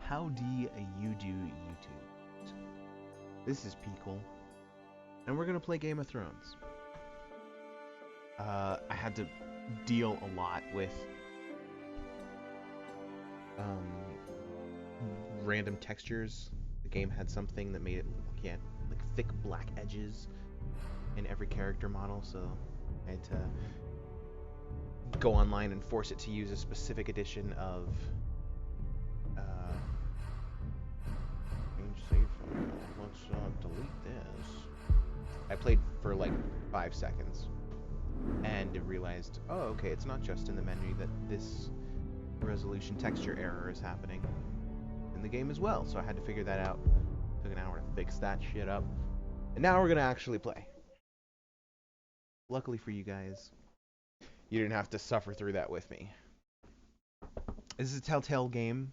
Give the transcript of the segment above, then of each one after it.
Howdy you do YouTube. This is Peekle, and we're gonna play Game of Thrones. I had to deal a lot with random textures. The game had something that made it like thick black edges in every character model, so I had to go online and force it to use a specific edition of change save file. Let's delete this. I played for like 5 seconds and realized, oh, okay, it's not just in the menu that this resolution texture error is happening in the game as well. So I had to figure that out. Took an hour to fix that shit up, and now we're gonna actually play. Luckily for you guys, you didn't have to suffer through that with me. This is a Telltale game.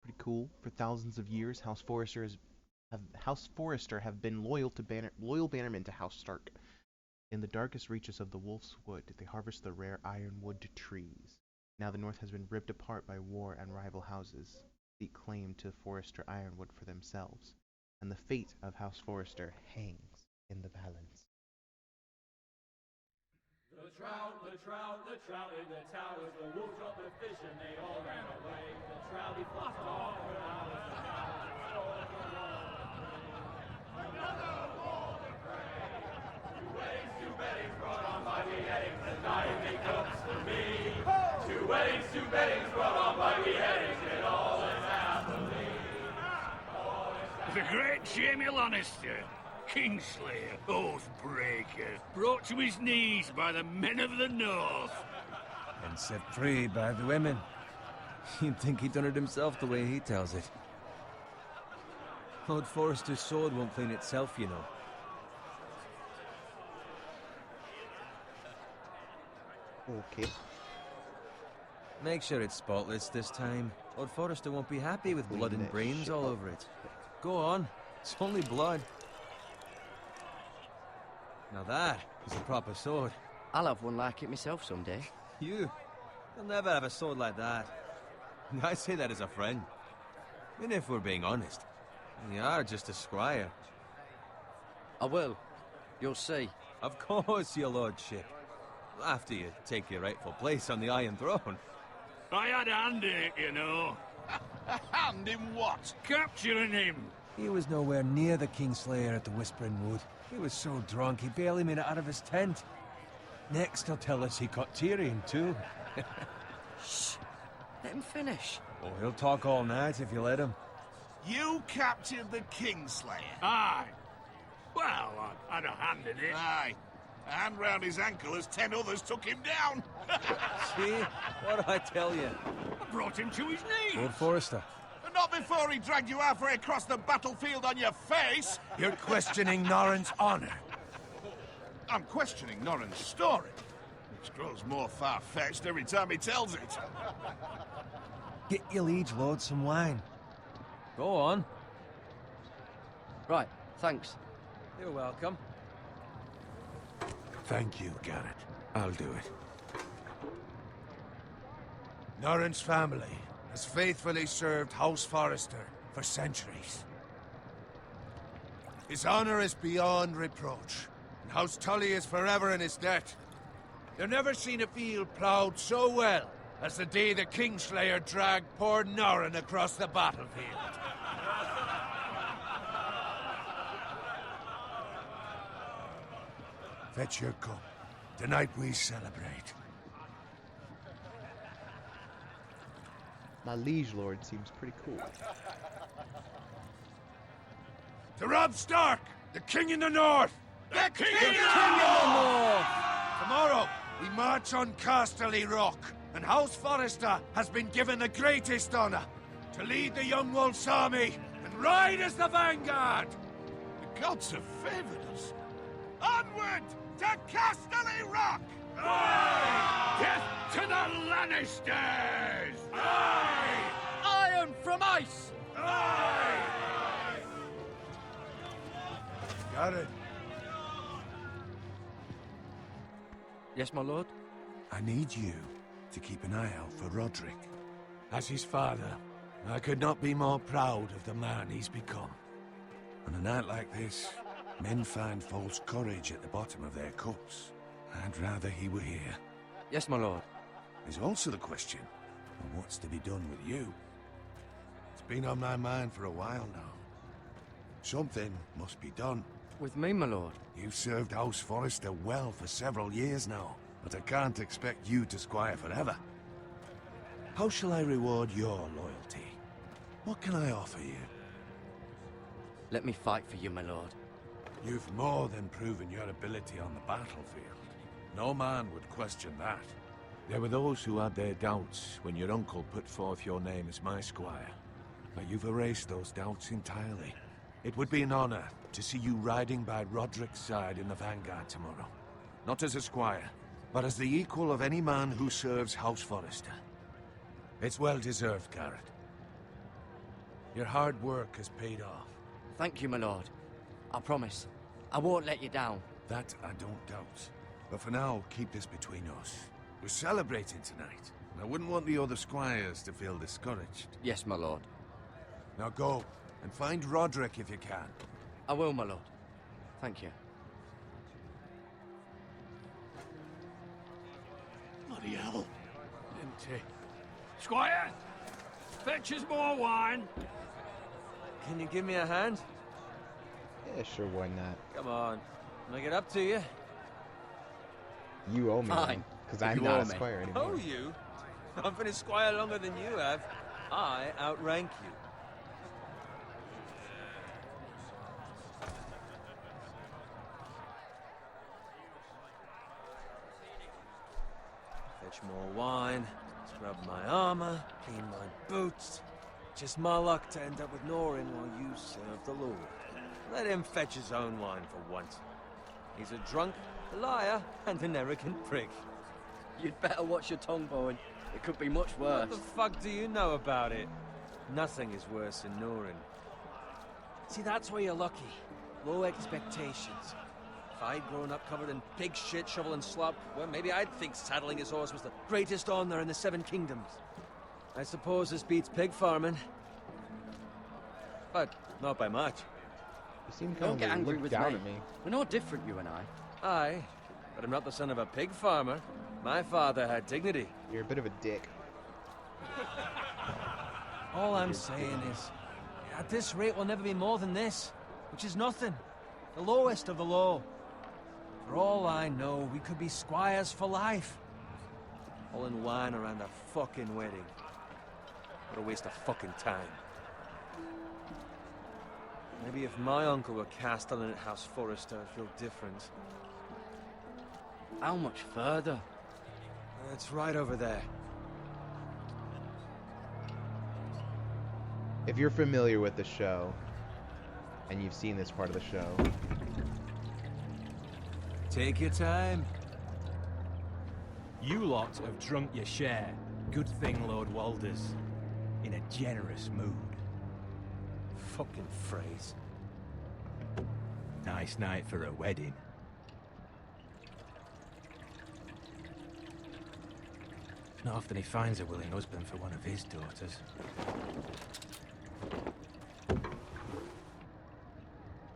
Pretty cool. For thousands of years, House Forrester have been loyal bannermen to House Stark. In the darkest reaches of the Wolf's Wood, they harvest the rare ironwood trees. Now the North has been ripped apart by war, and rival houses seek claim to Forrester ironwood for themselves, and the fate of House Forrester hangs in the balance. The trout in the towers, the wolves dropped the fish and they all ran away. The trout, he flopped off for hours, the hours, another war to pray. Two weddings, two beddings brought on by beheadings, and dying make cups for me. Two weddings, two beddings brought on by beheadings, and all is happily. The great Jamie Lannister, Kingslayer, Oathbreaker, brought to his knees by the men of the North. And set free by the women. You'd think he'd done it himself the way he tells it. Lord Forrester's sword won't clean itself, you know. Okay. Make sure it's spotless this time. Lord Forrester won't be happy with blood and brains all over it. Go on. It's only blood. Now that is a proper sword. I'll have one like it myself someday. You'll never have a sword like that. I say that as a friend. And if we're being honest, you are just a squire. I will. You'll see. Of course, your lordship. After you take your rightful place on the Iron Throne. I had a hand in it, you know. A hand in what? Capturing him. He was nowhere near the Kingslayer at the Whispering Wood. He was so drunk he barely made it out of his tent. Next he'll tell us he caught Tyrion too. Shh. Let him finish. Oh, he'll talk all night if you let him. You captured the Kingslayer? Aye. Well, I had a hand in it. Aye. A hand round his ankle as 10 others took him down. See? What did I tell you? I brought him to his knees. Lord Forrester. Not before he dragged you halfway across the battlefield on your face. You're questioning Norrin's honor. I'm questioning Norrin's story, which grows more far-fetched every time he tells it. Get your liege lord some wine. Go on. Right, thanks. You're welcome. Thank you, Garrett. I'll do it. Norrin's family has faithfully served House Forrester for centuries. His honor is beyond reproach, and House Tully is forever in his debt. You've never seen a field ploughed so well as the day the Kingslayer dragged poor Norrin across the battlefield. Fetch your cup. Tonight we celebrate. My liege lord seems pretty cool. To Robb Stark, the king in the north! The King The king in the north! Tomorrow, we march on Casterly Rock, and House Forrester has been given the greatest honor to lead the Young Wolf's army and ride as the vanguard! The gods have favored us. Onward to Casterly Rock! Aye! Death to the Lannisters! Aye! Iron from ice! Aye! Got it. Yes, my lord? I need you to keep an eye out for Roderick. As his father, I could not be more proud of the man he's become. On a night like this, men find false courage at the bottom of their cups. I'd rather he were here. Yes, my lord. There's also the question of what's to be done with you. It's been on my mind for a while now. Something must be done. With me, my lord. You've served House Forrester well for several years now, but I can't expect you to squire forever. How shall I reward your loyalty? What can I offer you? Let me fight for you, my lord. You've more than proven your ability on the battlefield. No man would question that. There were those who had their doubts when your uncle put forth your name as my squire. But you've erased those doubts entirely. It would be an honor to see you riding by Roderick's side in the vanguard tomorrow. Not as a squire, but as the equal of any man who serves House Forrester. It's well deserved, Garrett. Your hard work has paid off. Thank you, my lord. I promise. I won't let you down. That I don't doubt. But for now, keep this between us. We're celebrating tonight, and I wouldn't want the other squires to feel discouraged. Yes, my lord. Now go, and find Roderick if you can. I will, my lord. Thank you. Bloody hell. Empty. Squire! Fetch us more wine. Can you give me a hand? Yeah, sure, why not? Come on. Make it up to you. You owe me Fine. because I'm You not owe a me. squire anymore. Oh, you? I've been a squire longer than you have. I outrank you. Fetch more wine, scrub my armor, clean my boots. Just my luck to end up with Norin while you serve the Lord. Let him fetch his own wine for once. He's a drunk, a liar, and an arrogant prick. You'd better watch your tongue, Bowen. It could be much worse. What the fuck do you know about it? Nothing is worse than Norin. See, that's where you're lucky. Low expectations. If I'd grown up covered in pig shit, shovel and slop, well, maybe I'd think saddling his horse was the greatest honor in the Seven Kingdoms. I suppose this beats pig farming. But not by much. You seem Don't kind get of angry look with down me. at me. We're no different, you and I. Aye, but I'm not the son of a pig farmer. My father had dignity. You're a bit of a dick. All I'm saying is, at this rate we'll never be more than this, which is nothing. The lowest of the low. For all I know, we could be squires for life. All in wine around a fucking wedding. What a waste of fucking time. Maybe if my uncle were castellan at House Forrester, I'd feel different. How much further? It's right over there. If you're familiar with the show, and you've seen this part of the show, Take your time. You lot have drunk your share. Good thing Lord Walder's in a generous mood. Fucking phrase. Nice night for a wedding. Not often he finds a willing husband for one of his daughters.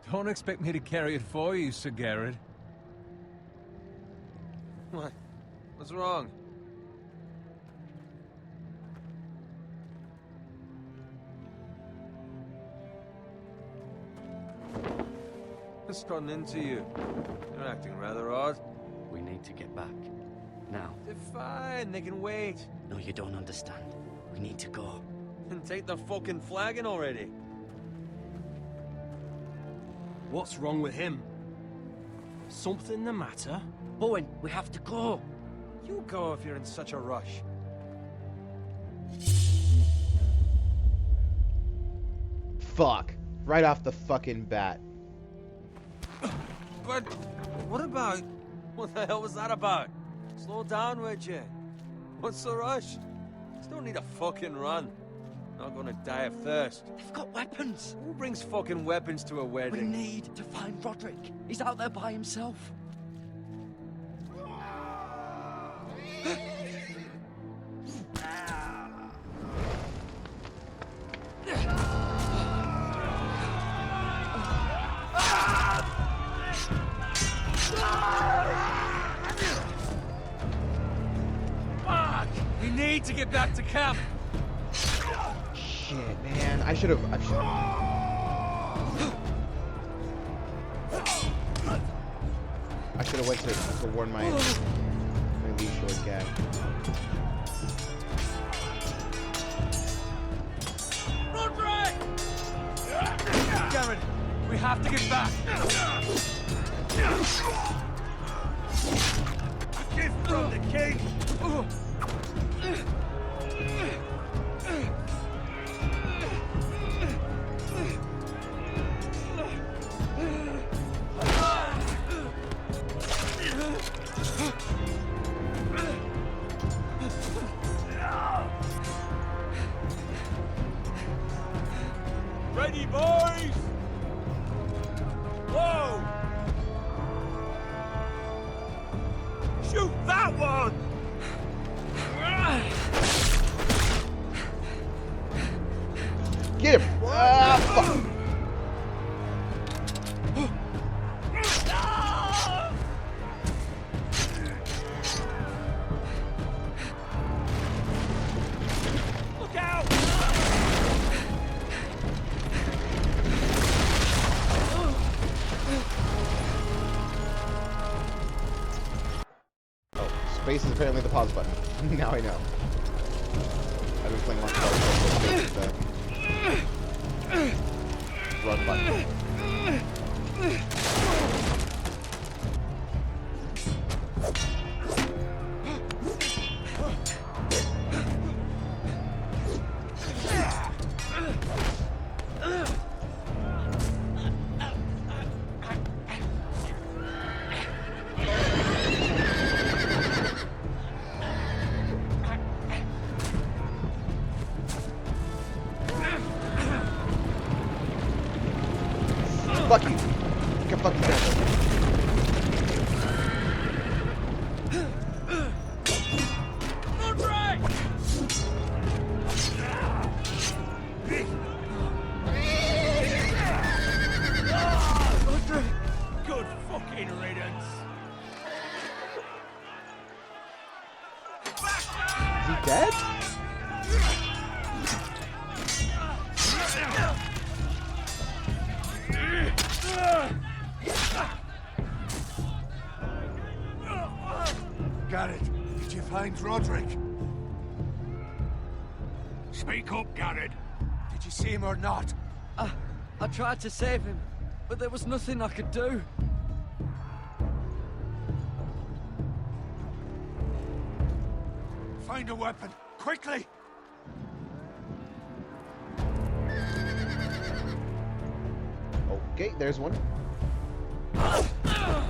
Don't expect me to carry it for you, Sir Garrett. What? What's wrong? What's gotten into you? You're acting rather odd. We need to get back. Now. They're fine, they can wait. No, you don't understand. We need to go. And take the fucking flagon already. What's wrong with him? Something the matter? Bowen, we have to go. You go if you're in such a rush. fuck, right off the fucking bat. But what about... What the hell was that about? Slow down, would you? What's the rush? Just don't need a fucking run. Not gonna die of thirst. They've got weapons. Who brings fucking weapons to a We wedding? need to find Roderick. He's out there by himself. We need to get back to camp. Shit, man. I should have. I should have went to warn my leash short gag. Roderick! Garrett, we have to get back. A gift from the king. Ready, boys! Whoa! Shoot that one! Get him! Ah, fuck! Look out! Oh, space is apparently the pause button. Now I know. I've been playing Martial Arts, so space is the run button. Fuck you. Get fucking down. Good fucking riddance. Is he dead? Garrett, did you find Roderick? Speak up, Garrett. Did you see him or not? I tried to save him, but there was nothing I could do. Find a weapon, quickly! Okay, there's one. Oh, fuck.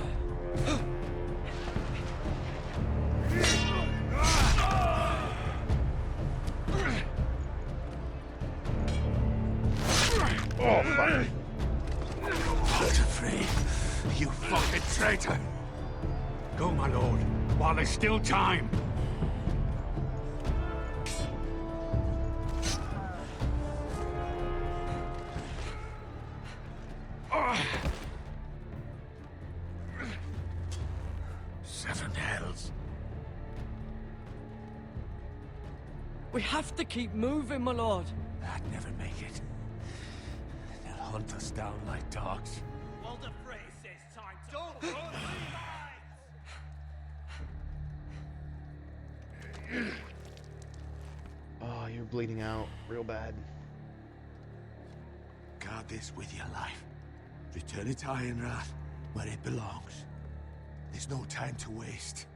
Walter, you fucking traitor! Go, my lord, while there's still time. Seven hells. We have to keep moving, my lord. I'd never make it. They'll hunt us down like dogs. Walter Frey says time to don't run. Oh, you're bleeding out real bad. Guard this with your life. Return it to Ironrath, where it belongs. There's no time to waste.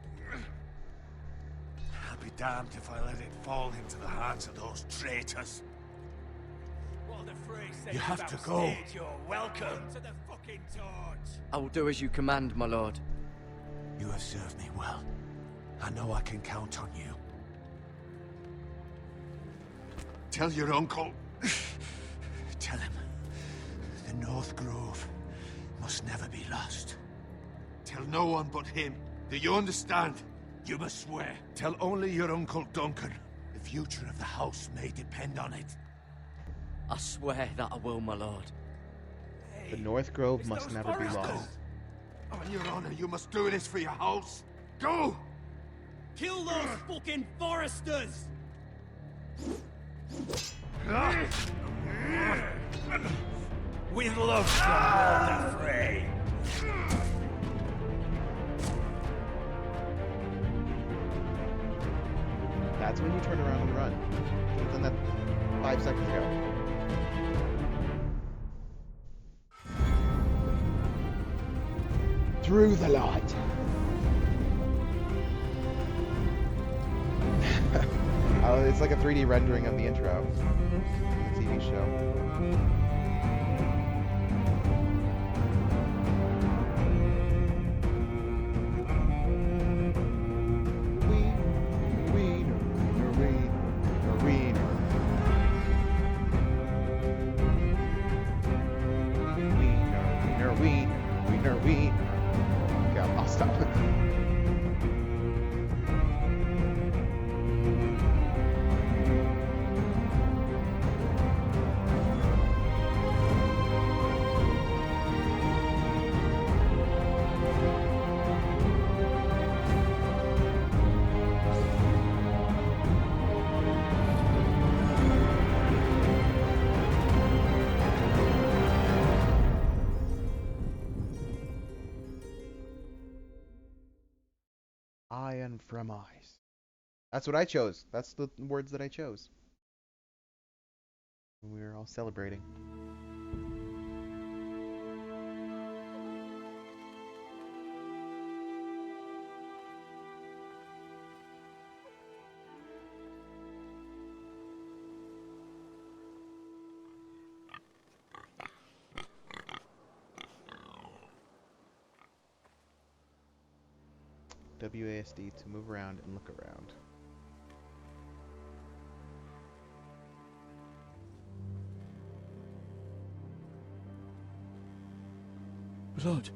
I'll be damned if I let it fall into the hands of those traitors. Walter Frey says You have to go. backstage, you're welcome to the fucking torch. I will do as you command, my lord. You have served me well. I know I can count on you. Tell your uncle. Tell him. The North Grove must never be lost. Tell no one but him. Do you understand? You must swear. Tell only your Uncle Duncan. The future of the house may depend on it. I swear that I will, my lord. The North Grove must never be lost. On your honor, you must do this for your house. Go! Kill those fucking foresters! With love from Walder Frey. That's when you turn around and run. Should've done that 5 seconds ago. Through the light. Oh, it's like a 3D rendering of the intro of the TV show. Okay, I'll stop. Iron from ice. That's what I chose. That's the words that I chose. We were all celebrating. WASD to move around and look around. Blood.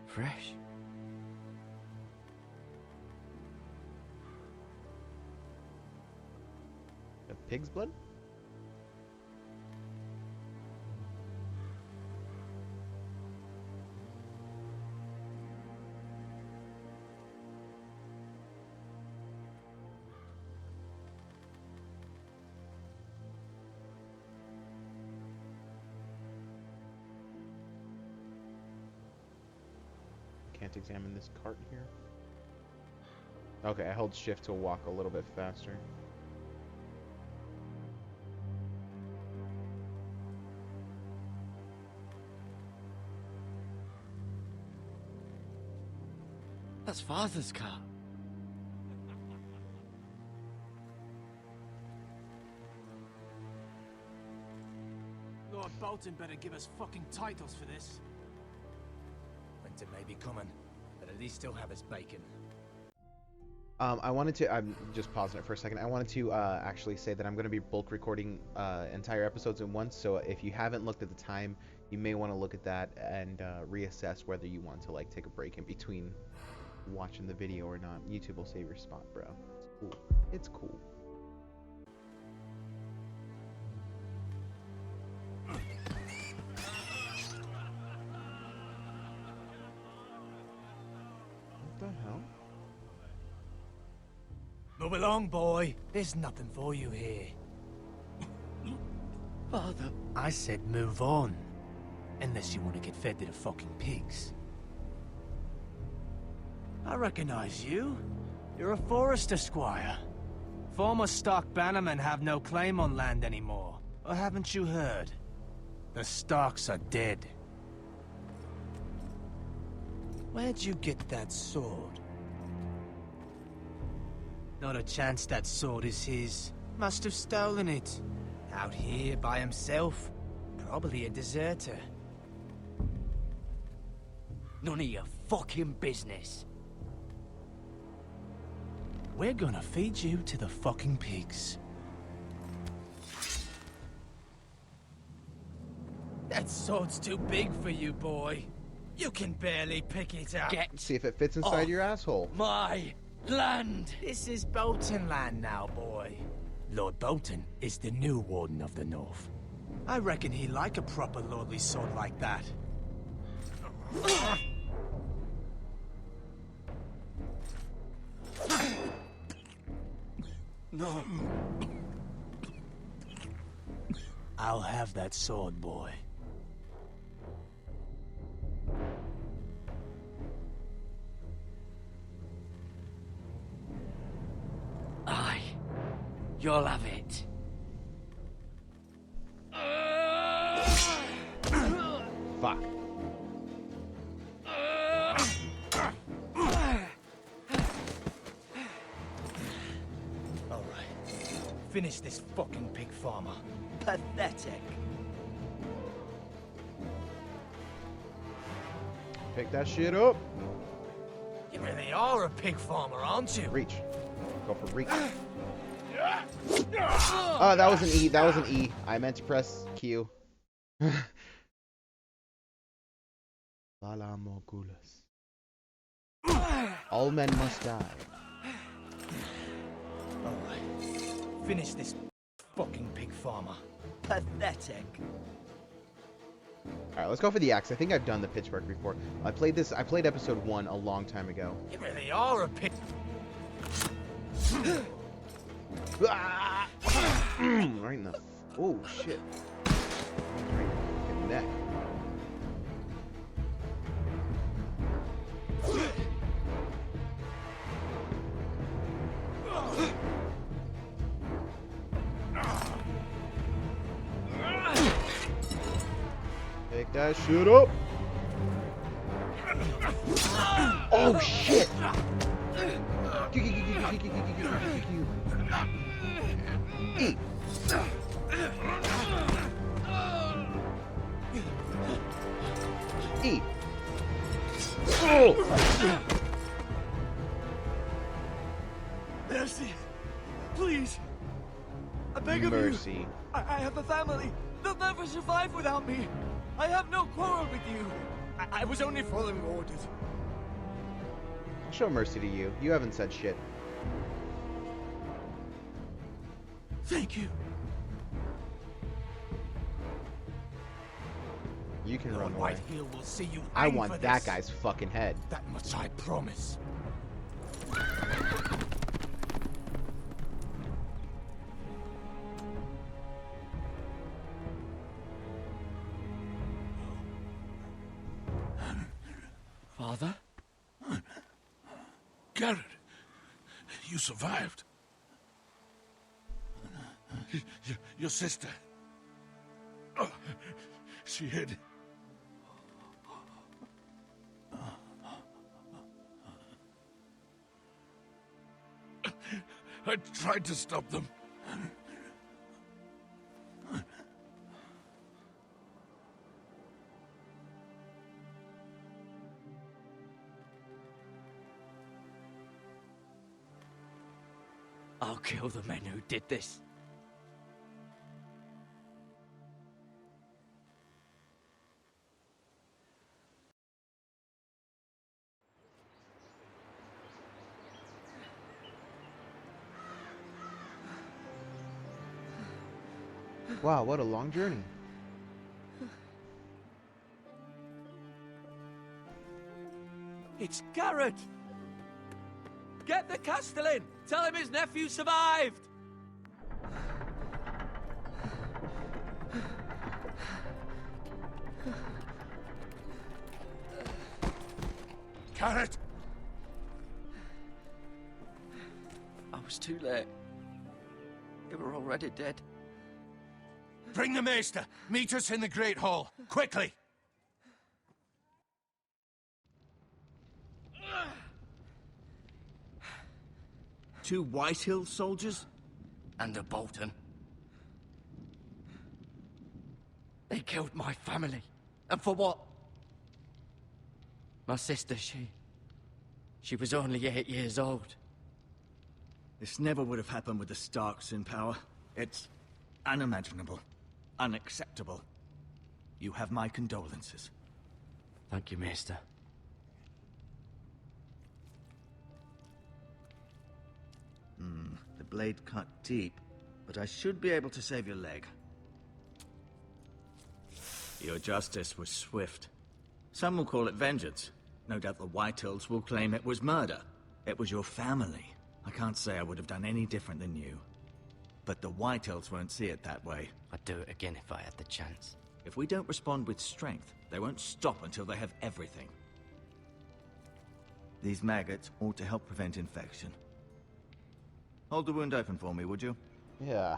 Fresh. A pig's blood? Can't examine this cart here. Okay, I hold shift to walk a little bit faster. That's Father's car. Lord Bolton better give us fucking titles for this. Winter may be coming, but at least he'll have his bacon. I wanted to, I'm just pausing it for a second. I wanted to actually say that I'm going to be bulk recording entire episodes at once. So if you haven't looked at the time, you may want to look at that and reassess whether you want to like take a break in between watching the video or not. YouTube will save your spot, bro. It's cool. It's cool. What the hell? Move along, boy. There's nothing for you here. Father. I said move on. Unless you want to get fed to the fucking pigs. I recognize you. You're a Forester squire. Former stock bannermen have no claim on land anymore. Or haven't you heard? The Starks are dead. Where'd you get that sword? Not a chance that sword is his. Must have stolen it. Out here by himself. Probably a deserter. None of your fucking business. We're gonna feed you to the fucking pigs. That sword's too big for you, boy. You can barely pick it up. Get See if it fits inside off your asshole. my land. This is Bolton land now, boy. Lord Bolton is the new Warden of the North. I reckon he like a proper lordly sword like that. No. I'll have that sword, boy. Aye. You'll have it. Fuck. All right. Finish this fucking pig farmer. Pathetic. Pick that shit up. You really are a pig farmer, aren't you? Reach. Go for reach. Oh, that was an E. That was an E. I meant to press Q. Lala Morgulis. All men must die. All right. Finish this fucking pig farmer. Pathetic. Alright, let's go for the axe. I think I've done the pitchfork before. I played episode 1 a long time ago. You really are a pig. Ah! Right in the... Oh, shit. Right in the neck. Pick that shit up. Oh, shit. Eat. Eat. Oh. Mercy. Please. I beg of you. Mercy. I have a family. They'll never survive without me. I have no quarrel with you. I was only following orders. I'll show mercy to you. You haven't said shit. Thank you. You can run away. White Hill will see you. I hang want for that this. guy's fucking head. That much I promise. Father? Garrett, you survived. Your sister. Oh, she hid. I tried to stop them. I'll kill the men who did this. Wow, what a long journey. It's Garrett! Get the Castellan! Tell him his nephew survived! Garrett! I was too late. They were already dead. Bring the maester. Meet us in the Great Hall. Quickly! Two Whitehill soldiers? And a Bolton. They killed my family. And for what? My sister, she was only 8 years old. This never would have happened with the Starks in power. It's unimaginable. Unacceptable. You have my condolences. Thank you, Maester. The blade cut deep, but I should be able to save your leg. Your justice was swift. Some will call it vengeance. No doubt the Whitehills will claim it was murder. It was your family. I can't say I would have done any different than you. But the Whitehills won't see it that way. I'd do it again if I had the chance. If we don't respond with strength, they won't stop until they have everything. These maggots ought to help prevent infection. Hold the wound open for me, would you? Yeah.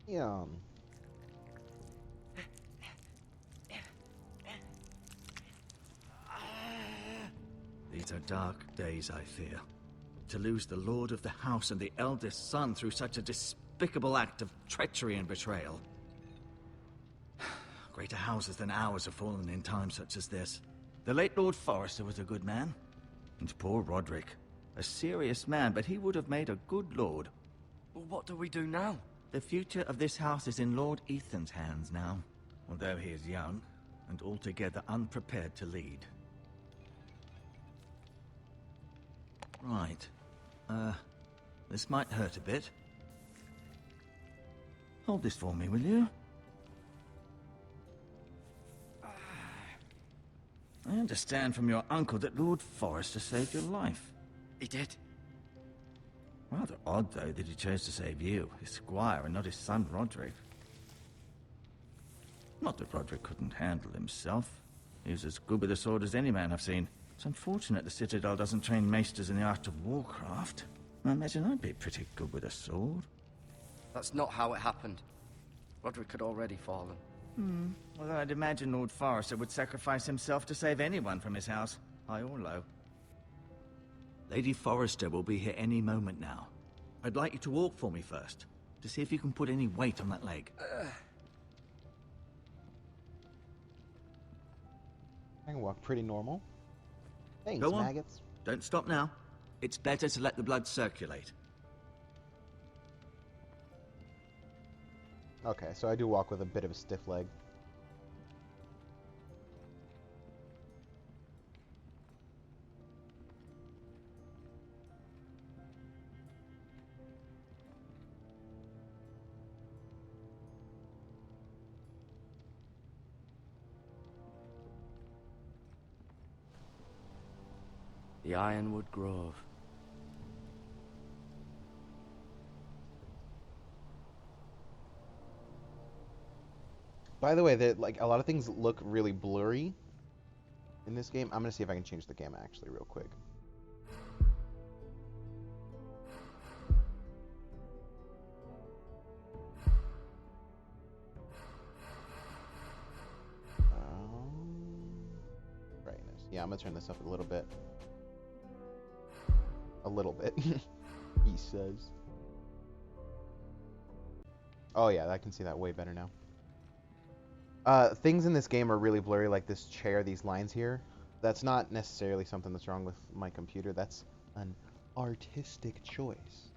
Yum. These are dark days, I fear. To lose the lord of the house and the eldest son through such a despicable act of treachery and betrayal. Greater houses than ours have fallen in times such as this. The late Lord Forrester was a good man. And poor Roderick. A serious man, but he would have made a good lord. Well, what do we do now? The future of this house is in Lord Ethan's hands now. Although he is young, and altogether unprepared to lead. Right. This might hurt a bit. Hold this for me, will you? I understand from your uncle that Lord Forrester saved your life. He did. Rather odd, though, that he chose to save you, his squire, and not his son Roderick. Not that Roderick couldn't handle himself. He was as good with a sword as any man I've seen. It's unfortunate the Citadel doesn't train maesters in the art of warcraft. I imagine I'd be pretty good with a sword. That's not how it happened. Roderick had already fallen. Well, I'd imagine Lord Forrester would sacrifice himself to save anyone from his house, high or low. Lady Forrester will be here any moment now. I'd like you to walk for me first, to see if you can put any weight on that leg. I can walk pretty normal. Thanks, Go on. maggots. Don't stop now. It's better to let the blood circulate. Okay, so I do walk with a bit of a stiff leg. The Ironwood Grove. By the way, like a lot of things look really blurry in this game. I'm gonna see if I can change the gamma actually real quick. Brightness. Yeah, I'm gonna turn this up a little bit. A little bit, he says. Oh yeah, I can see that way better now. Things in this game are really blurry, like this chair, these lines here. That's not necessarily something that's wrong with my computer. That's an artistic choice.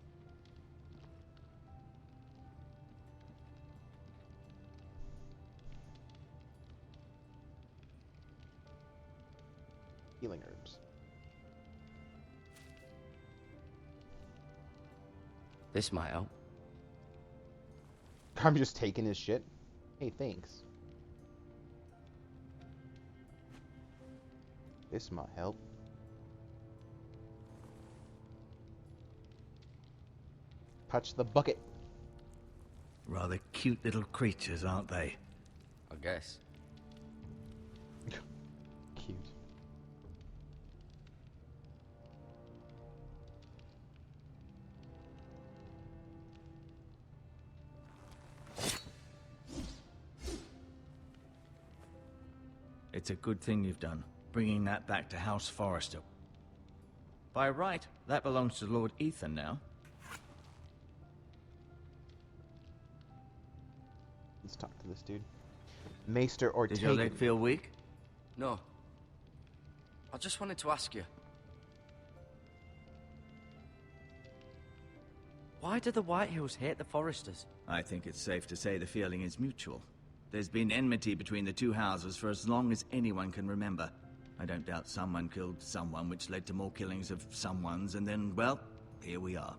Healing herbs. This might help. I'm just taking his shit. Hey, thanks. This might help. Touch the bucket. Rather cute little creatures, aren't they? I guess. Cute. It's a good thing you've done, bringing that back to House Forrester. By right, that belongs to Lord Ethan now. Let's talk to this dude. Maester or Did your leg feel weak? No. I just wanted to ask you. Why do the Whitehills hate the Forresters? I think it's safe to say the feeling is mutual. There's been enmity between the two houses for as long as anyone can remember. I don't doubt someone killed someone, which led to more killings of someones, and then, well, here we are.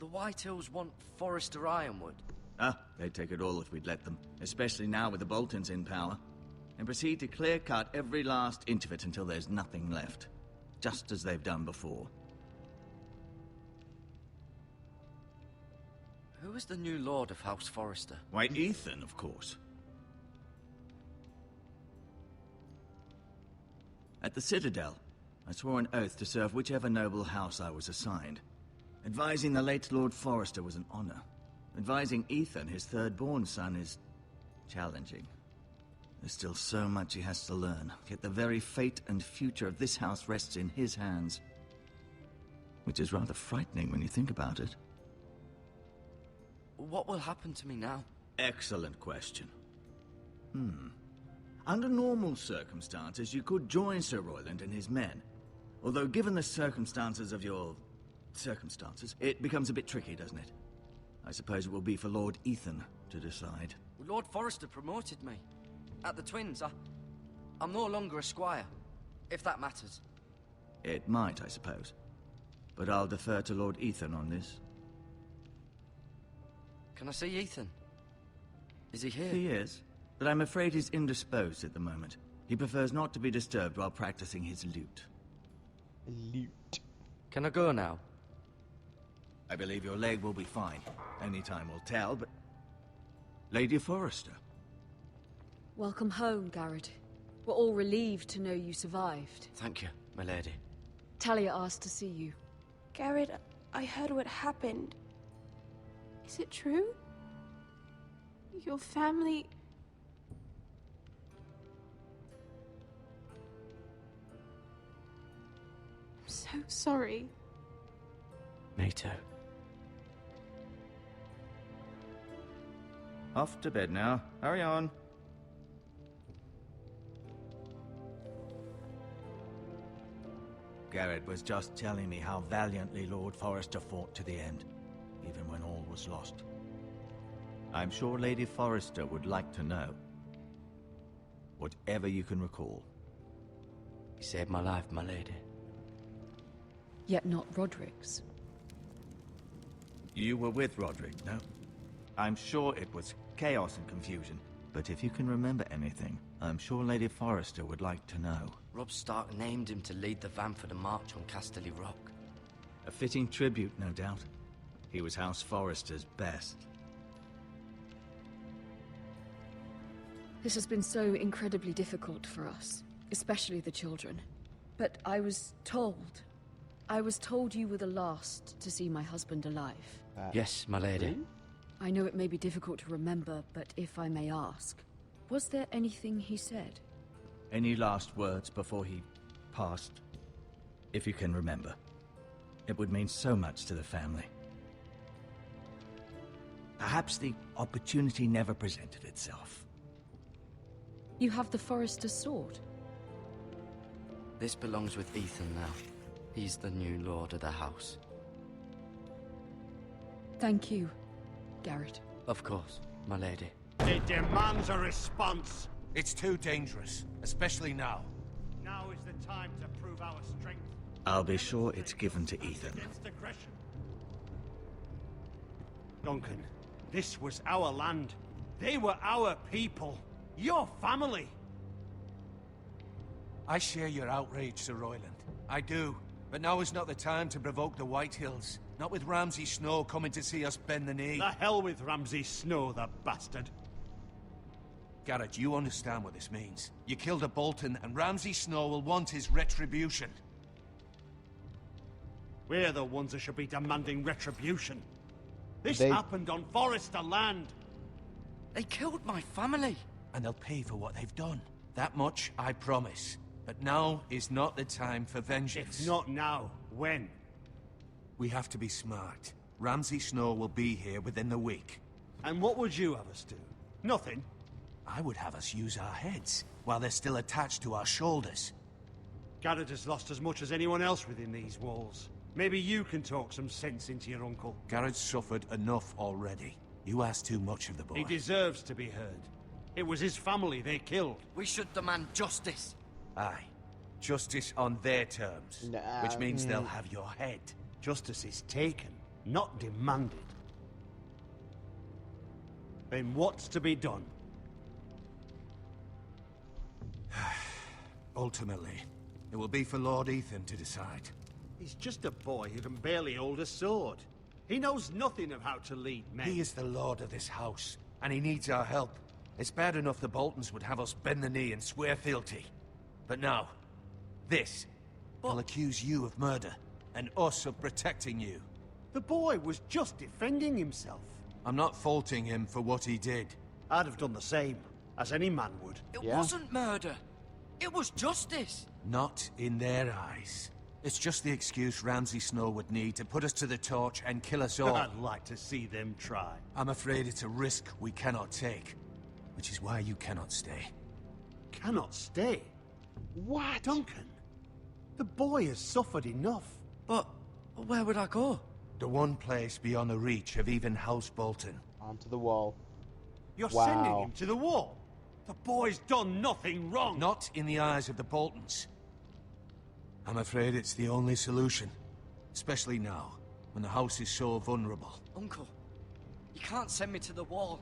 The White Hills want Forrester Ironwood. Ah, they'd take it all if we'd let them, especially now with the Boltons in power. And proceed to clear-cut every last inch of it until there's nothing left. Just as they've done before. Who is the new Lord of House Forrester? Why, Ethan, of course. At the Citadel, I swore an oath to serve whichever noble house I was assigned. Advising the late Lord Forrester was an honor. Advising Ethan, his third-born son, is challenging. There's still so much he has to learn, yet the very fate and future of this house rests in his hands. Which is rather frightening when you think about it. What will happen to me now? Excellent question. Under normal circumstances, you could join Sir Royland and his men. Although given the circumstances of your... circumstances, it becomes a bit tricky, doesn't it? I suppose it will be for Lord Ethan to decide. Lord Forrester promoted me. At the Twins, I'm no longer a squire, if that matters. It might, I suppose. But I'll defer to Lord Ethan on this. Can I see Ethan? Is he here? He is, but I'm afraid he's indisposed at the moment. He prefers not to be disturbed while practicing his lute. Loot. Can I go now? I believe your leg will be fine. Only time will tell, but... Lady Forrester. Welcome home, Garrett. We're all relieved to know you survived. Thank you, my lady. Talia asked to see you. Garrett, I heard what happened. Is it true? Your family... I'm so sorry. Me too. Off to bed now. Hurry on. Garrett was just telling me how valiantly Lord Forrester fought to the end, even when all was lost. I'm sure Lady Forrester would like to know. Whatever you can recall. You saved my life, my lady. Yet not Roderick's. You were with Roderick, no? I'm sure it was chaos and confusion, but if you can remember anything, I'm sure Lady Forrester would like to know. Robb Stark named him to lead the van for the march on Casterly Rock. A fitting tribute, no doubt. He was House Forrester's best. This has been so incredibly difficult for us, especially the children. But I was told you were the last to see my husband alive. Yes, my lady. I know it may be difficult to remember, but if I may ask, was there anything he said? Any last words before he passed? If you can remember. It would mean so much to the family. Perhaps the opportunity never presented itself. You have the Forrester's sword. This belongs with Ethan now. He's the new lord of the house. Thank you, Garrett. Of course, my lady. It demands a response. It's too dangerous, especially now. Now is the time to prove our strength. I'll be sure it's given to Ethan. Against aggression. Duncan, this was our land. They were our people. Your family. I share your outrage, Sir Royland. I do. But now is not the time to provoke the White Hills. Not with Ramsay Snow coming to see us bend the knee. The hell with Ramsay Snow, the bastard. Garrett, you understand what this means. You killed a Bolton, and Ramsay Snow will want his retribution. We're the ones that should be demanding retribution. This They- happened on Forrester land. They killed my family. And they'll pay for what they've done. That much, I promise. But now is not the time for vengeance. If not now, when? We have to be smart. Ramsay Snow will be here within the week. And what would you have us do? Nothing. I would have us use our heads, while they're still attached to our shoulders. Garrett has lost as much as anyone else within these walls. Maybe you can talk some sense into your uncle. Garrett's suffered enough already. You ask too much of the boy. He deserves to be heard. It was his family they killed. We should demand justice. Aye. Justice on their terms. Nah, which means they'll have your head. Justice is taken. not demanded. Then what's to be done? Ultimately, it will be for Lord Ethan to decide. He's just a boy who can barely hold a sword. He knows nothing of how to lead men. He is the lord of this house, and he needs our help. It's bad enough the Boltons would have us bend the knee and swear fealty. But now, this. They'll accuse you of murder, and us of protecting you. The boy was just defending himself. I'm not faulting him for what he did. I'd have done the same, as any man would. It wasn't murder. It was justice. Not in their eyes. It's just the excuse Ramsay Snow would need to put us to the torch and kill us all. I'd like to see them try. I'm afraid it's a risk we cannot take, which is why you cannot stay. Cannot stay? What? Duncan, the boy has suffered enough. But where would I go? The one place beyond the reach of even House Bolton. Onto the wall. You're Wow. sending him to the wall? The boy's done nothing wrong. Not in the eyes of the Boltons. I'm afraid it's the only solution. Especially now, when the house is so vulnerable. Uncle, you can't send me to the wall.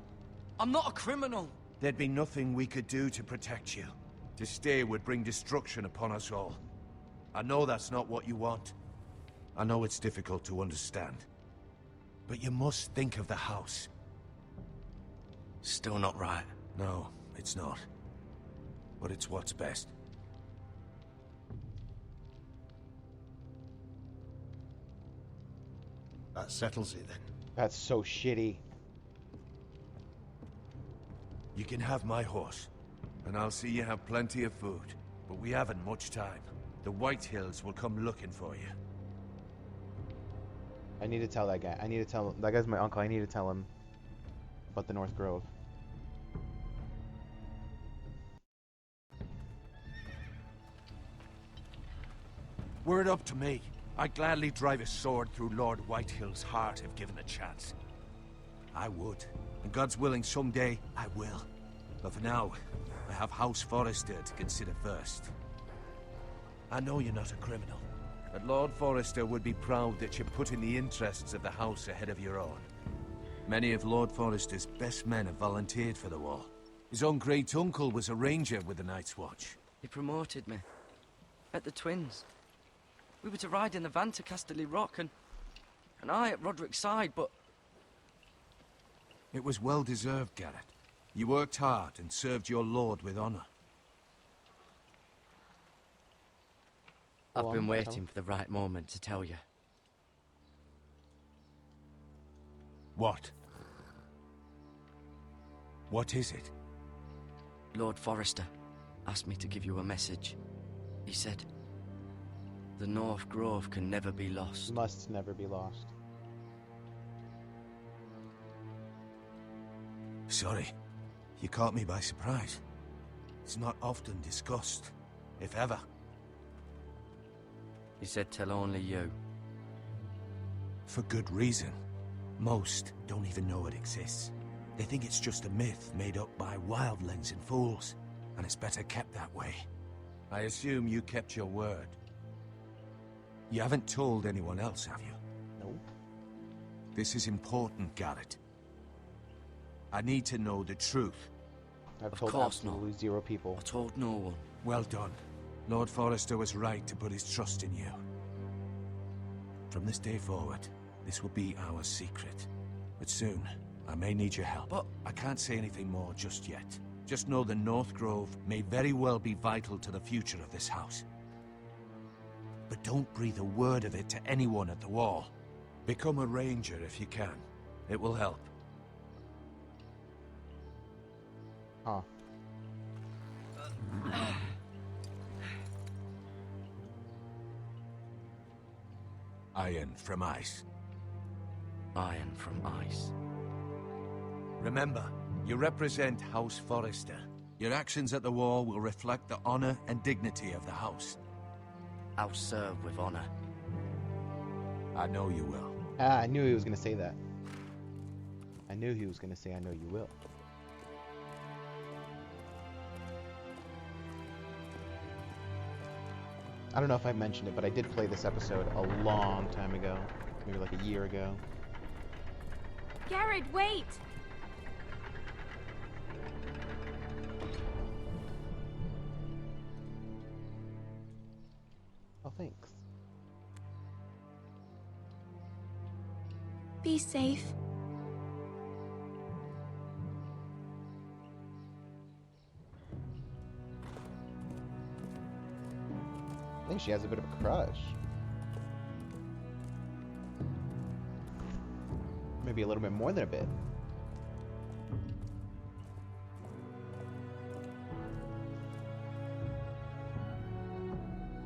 I'm not a criminal. There'd be nothing we could do to protect you. To stay would bring destruction upon us all. I know that's not what you want. I know it's difficult to understand. But you must think of the house. Still not right. No, it's not. But it's what's best. That settles it then. That's so shitty. You can have my horse, and I'll see you have plenty of food. But we haven't much time. The White Hills will come looking for you. I need to tell that guy. I need to tell that guy's my uncle. I need to tell him about the North Grove. Were it up to me, I'd gladly drive a sword through Lord Whitehill's heart if given a chance. I would. And God's willing, someday I will. But for now, I have House Forrester to consider first. I know you're not a criminal, but Lord Forrester would be proud that you're putting the interests of the house ahead of your own. Many of Lord Forrester's best men have volunteered for the war. His own great-uncle was a ranger with the Night's Watch. He promoted me. At the Twins. We were to ride in the van to Casterly Rock, and I at Roderick's side, but... It was well-deserved, Garrett. You worked hard and served your lord with honor. I've been waiting for the right moment to tell you. What? What is it? Lord Forrester asked me to give you a message. He said, the North Grove can never be lost. Must never be lost. Sorry. You caught me by surprise. It's not often discussed, if ever. He said tell only you. For good reason. Most don't even know it exists. They think it's just a myth made up by wildlings and fools, and it's better kept that way. I assume you kept your word. You haven't told anyone else, have you? No. This is important, Garrett. I need to know the truth. I've told absolutely zero people. I told no one. Well done. Lord Forrester was right to put his trust in you. From this day forward, this will be our secret. But soon, I may need your help. But I can't say anything more just yet. Just know the North Grove may very well be vital to the future of this house. But don't breathe a word of it to anyone at the wall. Become a ranger if you can. It will help. Huh. Iron from ice. Iron from ice. Remember, you represent House Forrester. Your actions at the wall will reflect the honor and dignity of the house. I'll serve with honor. I know you will. I knew he was going to say that. I knew he was going to say, I know you will. I don't know if I mentioned it, but I did play this episode a long time ago. maybe like a year ago. Garrett, wait! Oh, thanks. Be safe. I think she has a bit of a crush. Maybe a little bit more than a bit.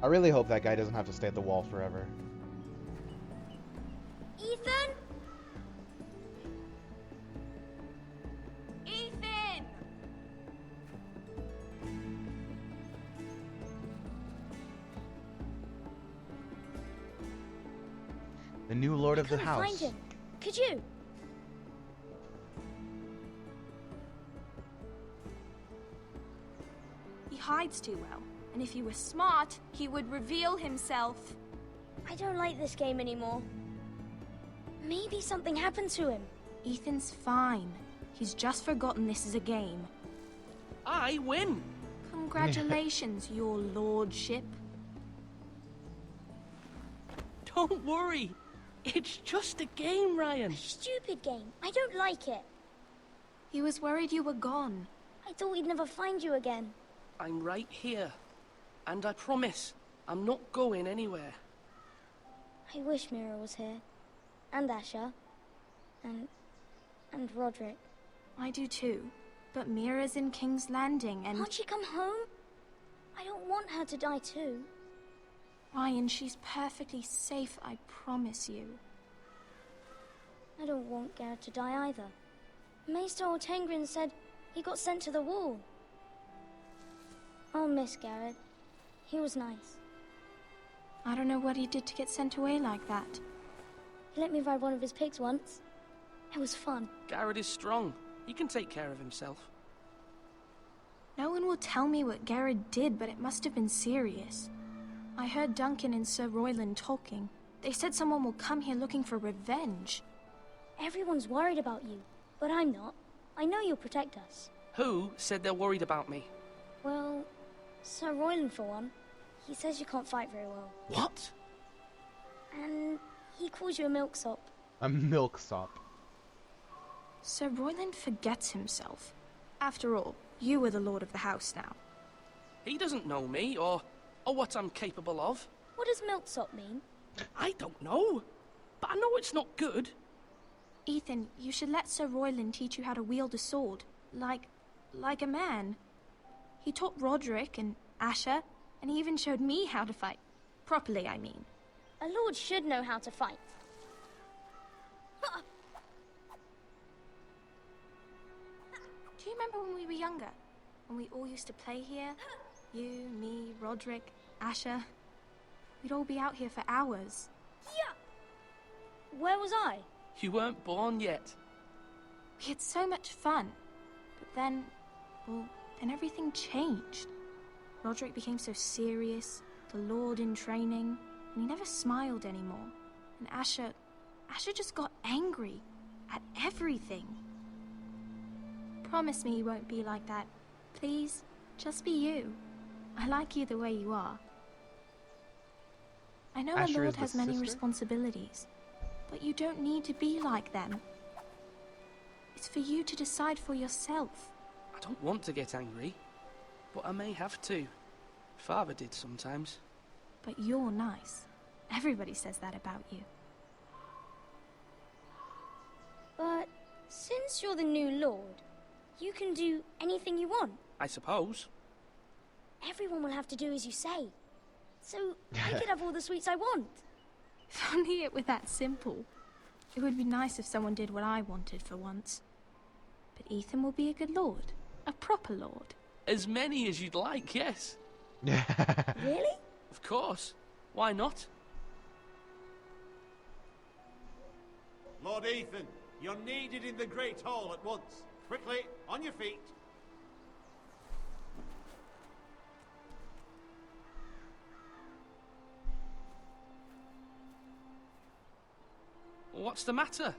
I really hope that guy doesn't have to stay at the wall forever. Ethan? Ethan! The new lord of the Couldn't house. find him. Could you? He hides too well, and if he were smart, he would reveal himself. I don't like this game anymore. Maybe something happened to him. Ethan's fine. He's just forgotten this is a game. I win! Congratulations, your lordship. Don't worry. It's just a game, Ryan. Stupid game. I don't like it. He was worried you were gone. I thought we'd never find you again. I'm right here. And I promise, I'm not going anywhere. I wish Mira was here. And Asher. And Roderick. I do too. But Mira's in King's Landing and... Can't she come home? I don't want her to die too. Ryan, she's perfectly safe, I promise you. I don't want Garrett to die either. Maester Ortengrin said he got sent to the wall. I'll miss Garrett. He was nice. I don't know what he did to get sent away like that. He let me ride one of his pigs once. It was fun. Garrett is strong. He can take care of himself. No one will tell me what Garrett did, but it must have been serious. I heard Duncan and Sir Royland talking. They said someone will come here looking for revenge. Everyone's worried about you, but I'm not. I know you'll protect us. Who said they're worried about me? Well, Sir Royland for one. He says you can't fight very well. What? And he calls you a milksop. A milksop. Sir Royland forgets himself. After all, you are the lord of the house now. He doesn't know me, or what I'm capable of. What does milksop mean? I don't know, but I know it's not good. Ethan, you should let Sir Royland teach you how to wield a sword. Like a man. He taught Roderick and Asher, and he even showed me how to fight. Properly, I mean. A lord should know how to fight. Do you remember when we were younger? When we all used to play here? You, me, Roderick, Asher. We'd all be out here for hours. Yeah! Where was I? You weren't born yet. We had so much fun. But then, well, then everything changed. Roderick became so serious, the lord in training, and he never smiled anymore. And Asher just got angry at everything. Promise me you won't be like that. Please, just be you. I like you the way you are. I know Asher a lord is the has many sister? responsibilities, but you don't need to be like them. It's for you to decide for yourself. I don't want to get angry, but I may have to. Father did sometimes. But you're nice. Everybody says that about you. But since you're the new lord, you can do anything you want. I suppose. Everyone will have to do as you say. So I could have all the sweets I want. If only it were that simple. It would be nice if someone did what I wanted for once. But Ethan will be a good lord. A proper lord. As many as you'd like, yes. Really? Of course. Why not? Lord Ethan, you're needed in the Great Hall at once. Quickly, on your feet. What's the matter?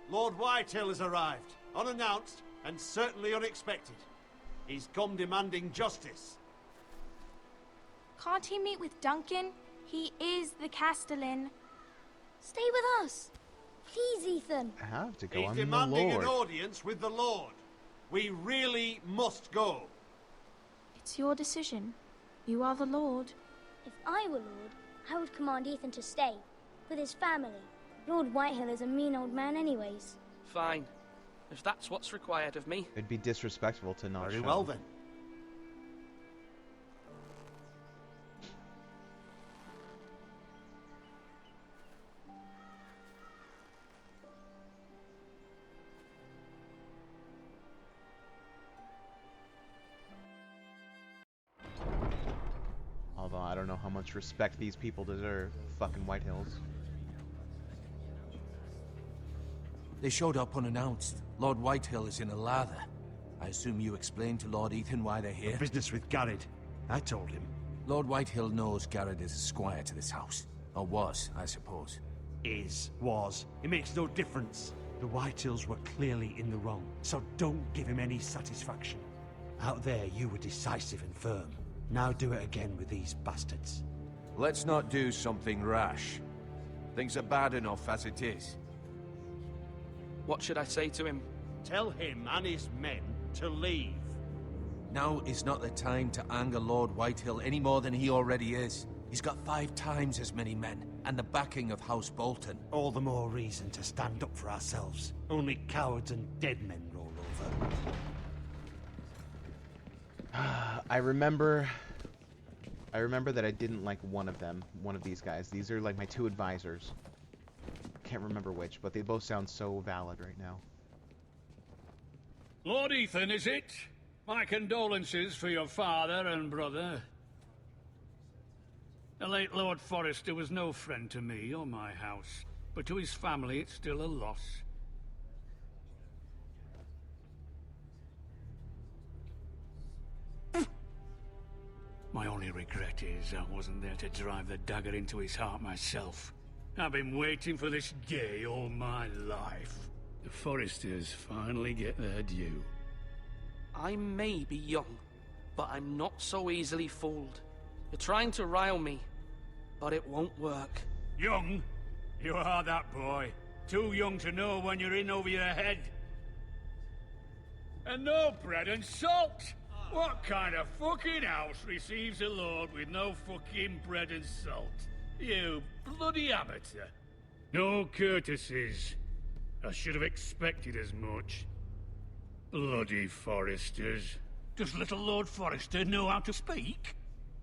Lord Whitehill has arrived, unannounced and certainly unexpected. He's come demanding justice. Can't he meet with Duncan? He is the Castellan. Stay with us. Please, Ethan. I have to go. He's I'm the demanding Lord. an audience with the Lord. We really must go. It's your decision. You are the Lord. If I were Lord, I would command Ethan to stay, with his family. Lord Whitehill is a mean old man anyways. Fine. If that's what's required of me. It'd be disrespectful to not Very show. well then. Although I don't know how much respect these people deserve. Fucking Whitehills. They showed up unannounced. Lord Whitehill is in a lather. I assume you explained to Lord Ethan why they're here? Business with Garrett. I told him. Lord Whitehill knows Garrett is a squire to this house. Or was, I suppose. Was. It makes no difference. The Whitehills were clearly in the wrong, so don't give him any satisfaction. Out there, you were decisive and firm. Now do it again with these bastards. Let's not do something rash. Things are bad enough as it is. What should I say to him? Tell him and his men to leave. Now is not the time to anger Lord Whitehill any more than he already is. He's got 5 times as many men, and the backing of House Bolton. All the more reason to stand up for ourselves. Only cowards and dead men roll over. I remember that I didn't like one of these guys. These are like my 2 advisors. Can't remember which, but they both sound so valid right now. Lord Ethan, is it? My condolences for your father and brother. The late Lord Forrester was no friend to me or my house, but to his family it's still a loss. My only regret is I wasn't there to drive the dagger into his heart myself. I've been waiting for this day all my life. The Forresters finally get their due. I may be young, but I'm not so easily fooled. You're trying to rile me, but it won't work. Young? You are that boy. Too young to know when you're in over your head. And no bread and salt! What kind of fucking house receives a lord with no fucking bread and salt? You bloody amateur. No courtesies. I should have expected as much. Bloody Forresters. Does little Lord Forrester know how to speak?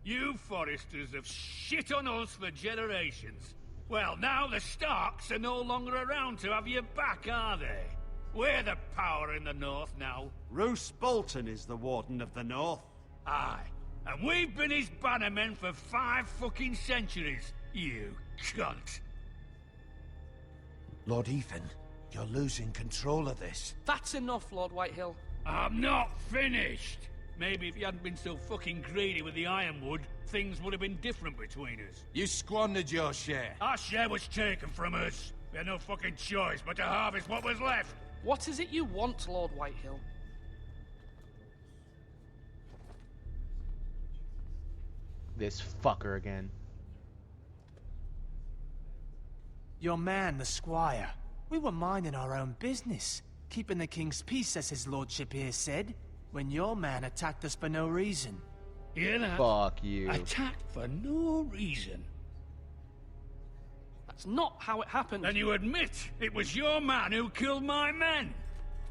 You Forresters have shit on us for generations. Well, now the Starks are no longer around to have your back, are they? We're the power in the north now. Roose Bolton is the Warden of the North. Aye. And we've been his bannermen for 5 fucking centuries, you cunt. Lord Ethan, you're losing control of this. That's enough, Lord Whitehill. I'm not finished. Maybe if you hadn't been so fucking greedy with the ironwood, things would have been different between us. You squandered your share. Our share was taken from us. We had no fucking choice but to harvest what was left. What is it you want, Lord Whitehill? This fucker again. Your man, the squire. We were minding our own business, keeping the king's peace, as his lordship here said, when your man attacked us for no reason. Hear that? Fuck you. Attacked for no reason. That's not how it happened. Then you admit it was your man who killed my men.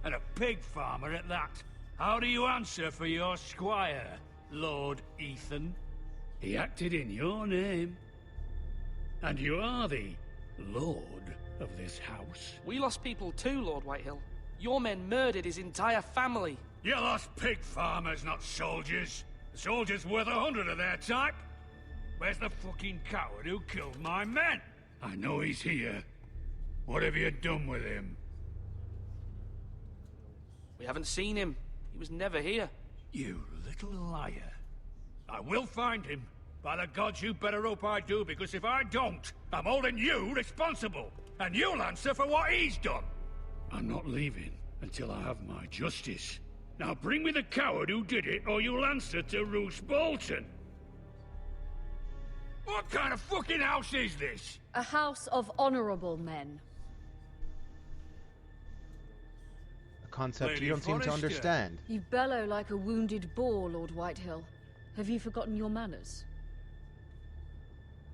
And a pig farmer at that. How do you answer for your squire, Lord Ethan? He acted in your name. And you are the lord of this house. We lost people too, Lord Whitehill. Your men murdered his entire family. You lost pig farmers, not soldiers. The soldiers worth 100 of their type. Where's the fucking coward who killed my men? I know he's here. What have you done with him? We haven't seen him. He was never here. You little liar. I will find him. By the gods, you better hope I do, because if I don't, I'm holding you responsible. and you'll answer for what he's done. I'm not leaving until I have my justice. Now bring me the coward who did it, or you'll answer to Roose Bolton. What kind of fucking house is this? A house of honorable men. A concept Lady you don't seem to Forrester. understand. You bellow like a wounded boar, Lord Whitehill. Have you forgotten your manners?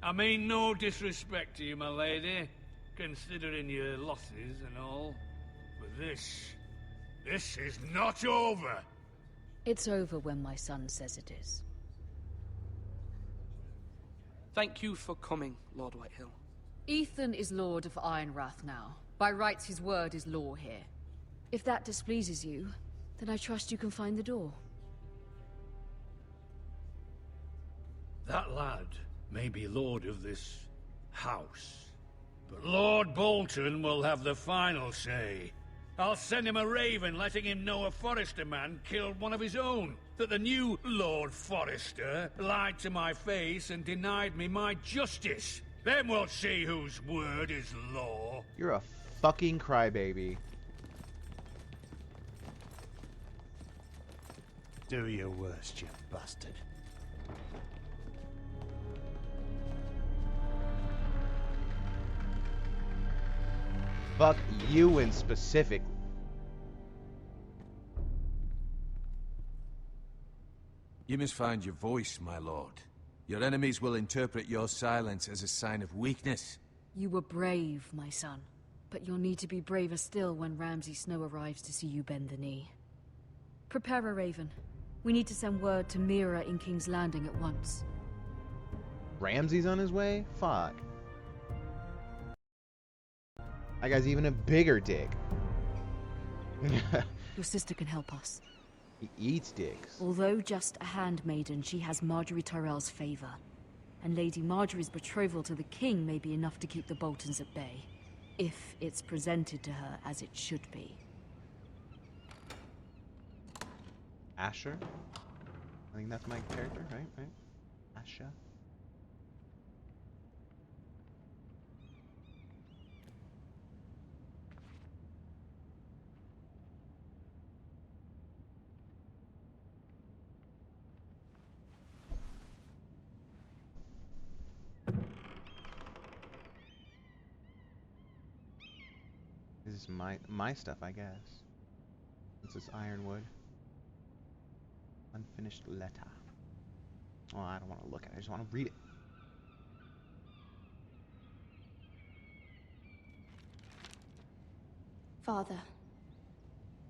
I mean no disrespect to you, my lady, considering your losses and all. But this is not over. It's over when my son says it is. Thank you for coming, Lord Whitehill. Ethan is Lord of Ironrath now. By rights, his word is law here. If that displeases you, then I trust you can find the door. That lad may be lord of this house, but Lord Bolton will have the final say. I'll send him a raven letting him know a Forrester man killed one of his own. That the new Lord Forrester lied to my face and denied me my justice. Then we'll see whose word is law. You're a fucking crybaby. Do your worst, you bastard. Fuck you in specific. You must find your voice, my lord. Your enemies will interpret your silence as a sign of weakness. You were brave, my son. But you'll need to be braver still when Ramsay Snow arrives to see you bend the knee. Prepare a raven. We need to send word to Mira in King's Landing at once. Ramsay's on his way? Fuck. That guy's even a bigger dick. Your sister can help us. He eats dicks. Although just a handmaiden, she has Marjorie Tyrell's favor. And Lady Marjorie's betrothal to the king may be enough to keep the Boltons at bay. If it's presented to her as it should be. Asher? I think that's my character, right? Asher? This is my stuff, I guess. This is ironwood. Unfinished letter. Oh, I don't want to look at it. I just want to read it. Father,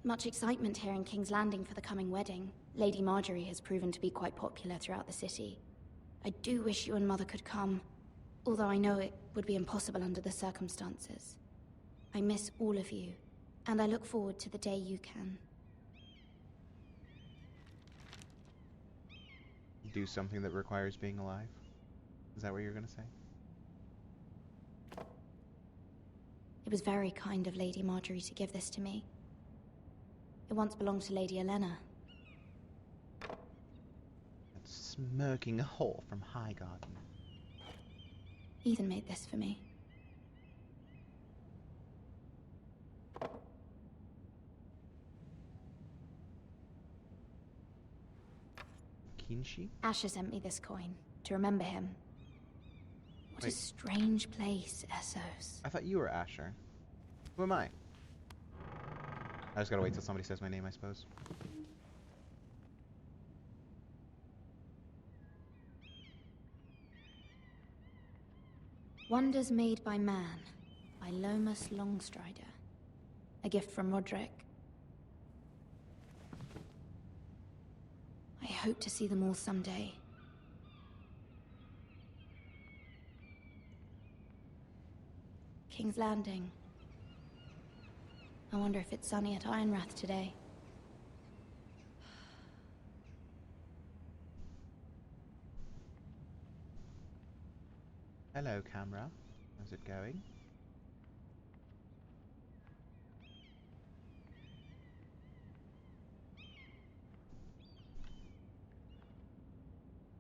much excitement here in King's Landing for the coming wedding. Lady Marjorie has proven to be quite popular throughout the city. I do wish you and Mother could come, although I know it would be impossible under the circumstances. I miss all of you, and I look forward to the day you can. Do something that requires being alive? Is that what you're gonna say? It was very kind of Lady Marjorie to give this to me. It once belonged to Lady Elena. That smirking whore from Highgarden. Ethan made this for me. Kinshi? Asher sent me this coin to remember him. What Wait. a strange place, Essos. I thought you were Asher. Who am I? I just gotta wait till somebody says my name, I suppose. Wonders Made by Man, by Lomas Longstrider. A gift from Roderick. I hope to see them all someday. King's Landing. I wonder if it's sunny at Ironrath today. Hello, camera. How's it going?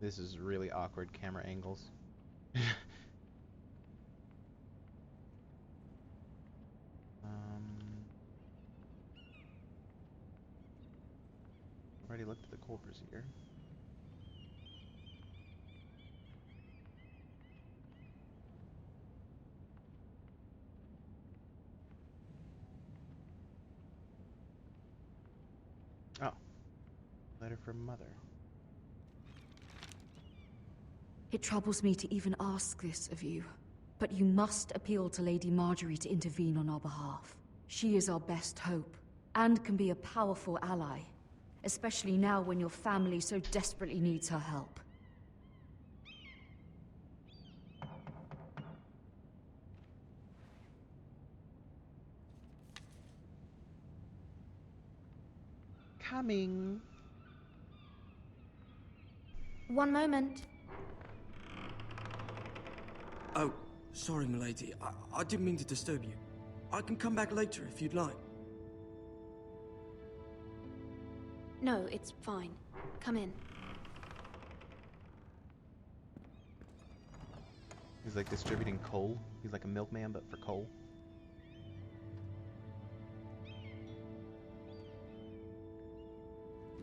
This is really awkward camera angles. Already looked at the coal brazier. Oh. Letter from Mother. It troubles me to even ask this of you, but you must appeal to Lady Marjorie to intervene on our behalf. She is our best hope, and can be a powerful ally, especially now when your family so desperately needs her help. Coming. One moment. Oh, sorry, milady. I didn't mean to disturb you. I can come back later if you'd like. No, it's fine. Come in. He's like distributing coal. He's like a milkman, but for coal.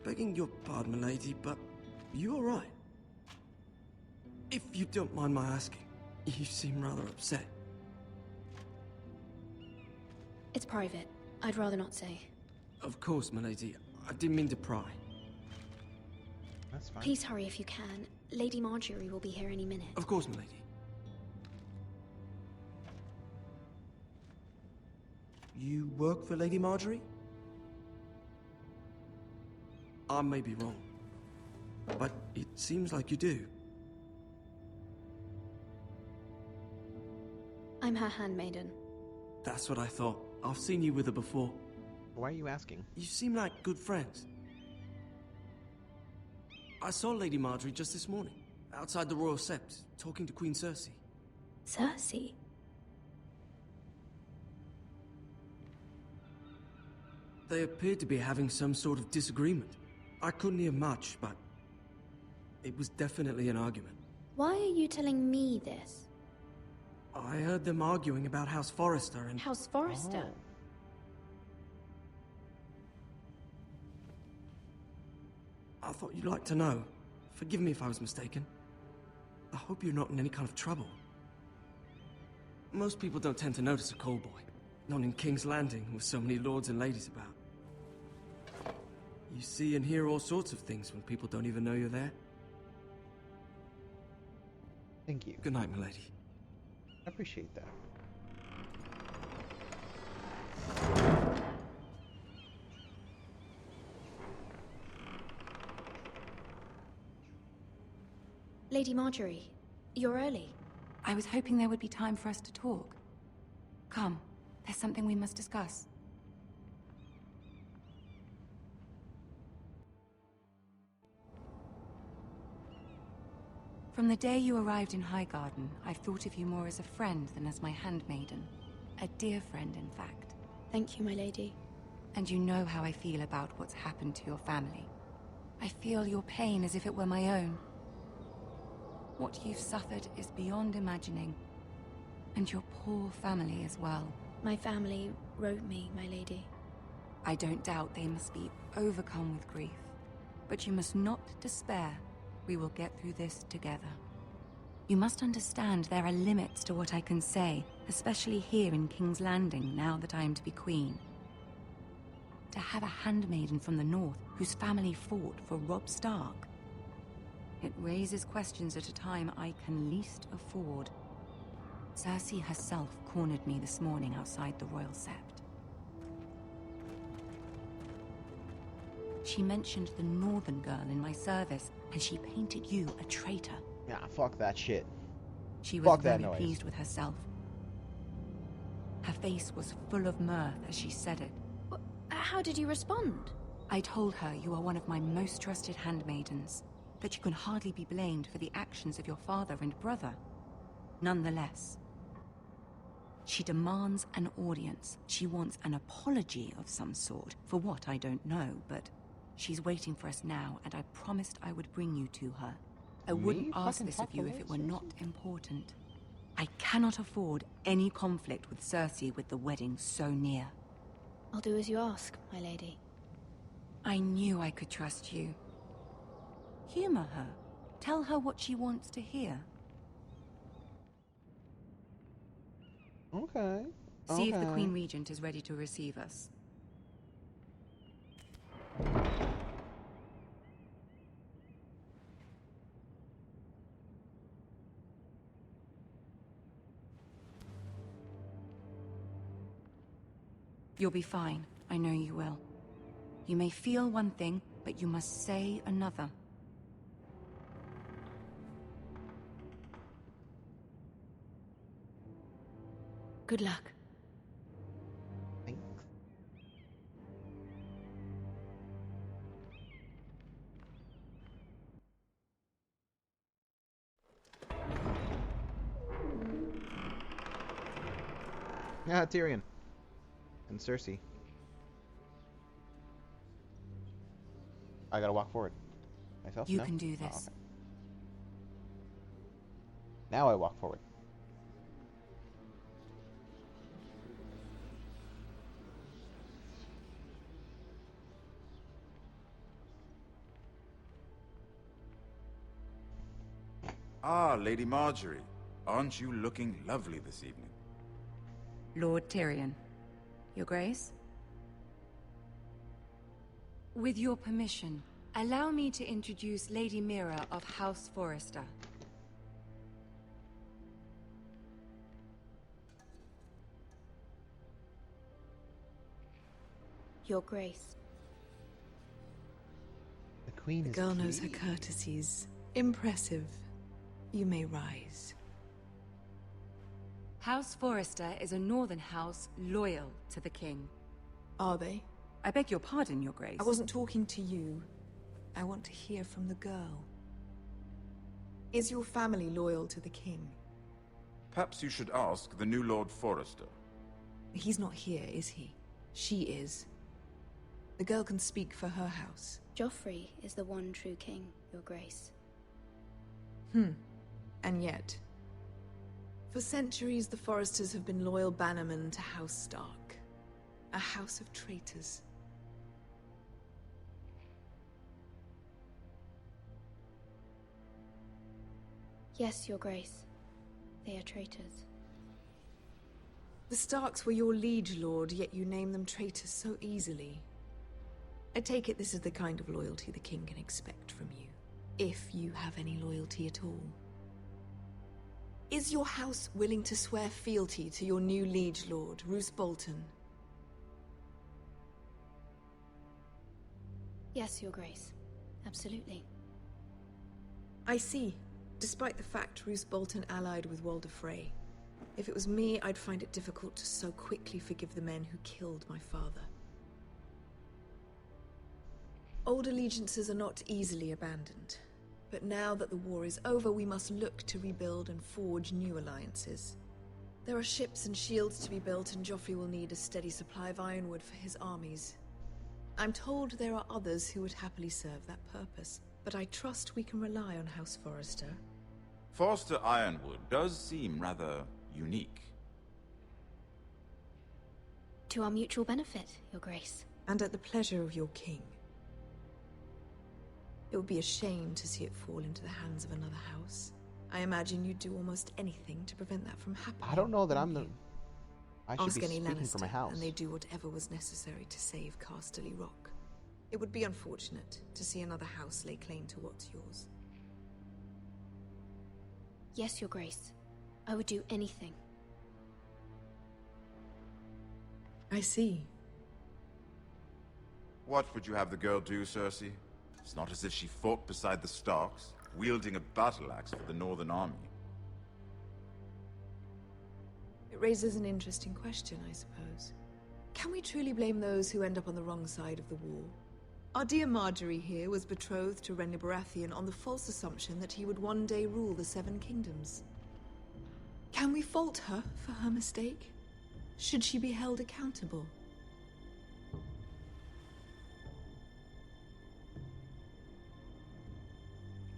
Begging your pardon, milady, but you alright? If you don't mind my asking, you seem rather upset. It's private. I'd rather not say. Of course, milady. I didn't mean to pry. That's fine. Please hurry if you can. Lady Marjorie will be here any minute. Of course, milady. You work for Lady Marjorie? I may be wrong, but it seems like you do. I'm her handmaiden. That's what I thought. I've seen you with her before. Why are you asking? You seem like good friends. I saw Lady Marjorie just this morning, outside the Royal Sept, talking to Queen Cersei. Cersei? They appeared to be having some sort of disagreement. I couldn't hear much, but it was definitely an argument. Why are you telling me this? I heard them arguing about House Forrester and... House Forrester? Oh. I thought you'd like to know. Forgive me if I was mistaken. I hope you're not in any kind of trouble. Most people don't tend to notice a call boy. Not in King's Landing, with so many lords and ladies about. You see and hear all sorts of things when people don't even know you're there. Thank you. Good night, milady. I appreciate that. Lady Marjorie, you're early. I was hoping there would be time for us to talk. Come, there's something we must discuss. From the day you arrived in Highgarden, I've thought of you more as a friend than as my handmaiden. A dear friend, in fact. Thank you, my lady. And you know how I feel about what's happened to your family. I feel your pain as if it were my own. What you've suffered is beyond imagining. And your poor family as well. My family wrote me, my lady. I don't doubt they must be overcome with grief. But you must not despair. We will get through this together. You must understand there are limits to what I can say, especially here in King's Landing, now that I am to be queen. To have a handmaiden from the north whose family fought for Robb Stark. It raises questions at a time I can least afford. Cersei herself cornered me this morning outside the Royal Sept. She mentioned the northern girl in my service, and she painted you a traitor. Yeah, fuck that shit. She was Fuck that very noise. pleased with herself. Her face was full of mirth as she said it. How did you respond? I told her you are one of my most trusted handmaidens, that you can hardly be blamed for the actions of your father and brother. Nonetheless, she demands an audience. She wants an apology of some sort, for what I don't know, but she's waiting for us now, and I promised I would bring you to her. I wouldn't ask this of you if it were not important. I cannot afford any conflict with Cersei with the wedding so near. I'll do as you ask, my lady. I knew I could trust you. Humor her. Tell her what she wants to hear. Okay. See if the Queen Regent is ready to receive us. You'll be fine. I know you will. You may feel one thing, but you must say another. Good luck. Thanks. Yeah, Tyrion. And Cersei. I gotta walk forward. Myself? You No? can do Oh, this. okay. Now I walk forward. Ah, Lady Marjorie. Aren't you looking lovely this evening? Lord Tyrion. Your Grace? With your permission, allow me to introduce Lady Mira of House Forrester. Your Grace. The Queen The is girl knows her pleased. courtesies. Impressive. You may rise. House Forrester is a northern house loyal to the king. Are they? I beg your pardon, Your Grace. I wasn't talking to you. I want to hear from the girl. Is your family loyal to the king? Perhaps you should ask the new Lord Forrester. He's not here, is he? She is. The girl can speak for her house. Joffrey is the one true king, Your Grace. And yet, for centuries the Forresters have been loyal bannermen to House Stark. A house of traitors. Yes, Your Grace. They are traitors. The Starks were your liege lord, yet you name them traitors so easily. I take it this is the kind of loyalty the king can expect from you. If you have any loyalty at all. Is your house willing to swear fealty to your new liege lord, Roose Bolton? Yes, Your Grace. Absolutely. I see. Despite the fact Roose Bolton allied with Walder Frey. If it was me, I'd find it difficult to so quickly forgive the men who killed my father. Old allegiances are not easily abandoned. But now that the war is over, we must look to rebuild and forge new alliances. There are ships and shields to be built, and Joffrey will need a steady supply of ironwood for his armies. I'm told there are others who would happily serve that purpose, but I trust we can rely on House Forrester. Forster Ironwood does seem rather unique. To our mutual benefit, Your Grace. And at the pleasure of your king. It would be a shame to see it fall into the hands of another house. I imagine you'd do almost anything to prevent that from happening. I don't know that I'm the... I should Ask be any speaking for my Lannister, house. and they do whatever was necessary to save Casterly Rock. It would be unfortunate to see another house lay claim to what's yours. Yes, Your Grace. I would do anything. I see. What would you have the girl do, Cersei? It's not as if she fought beside the Starks, wielding a battle axe for the Northern Army. It raises an interesting question, I suppose. Can we truly blame those who end up on the wrong side of the war? Our dear Marjorie here was betrothed to Renly Baratheon on the false assumption that he would one day rule the Seven Kingdoms. Can we fault her for her mistake? Should she be held accountable?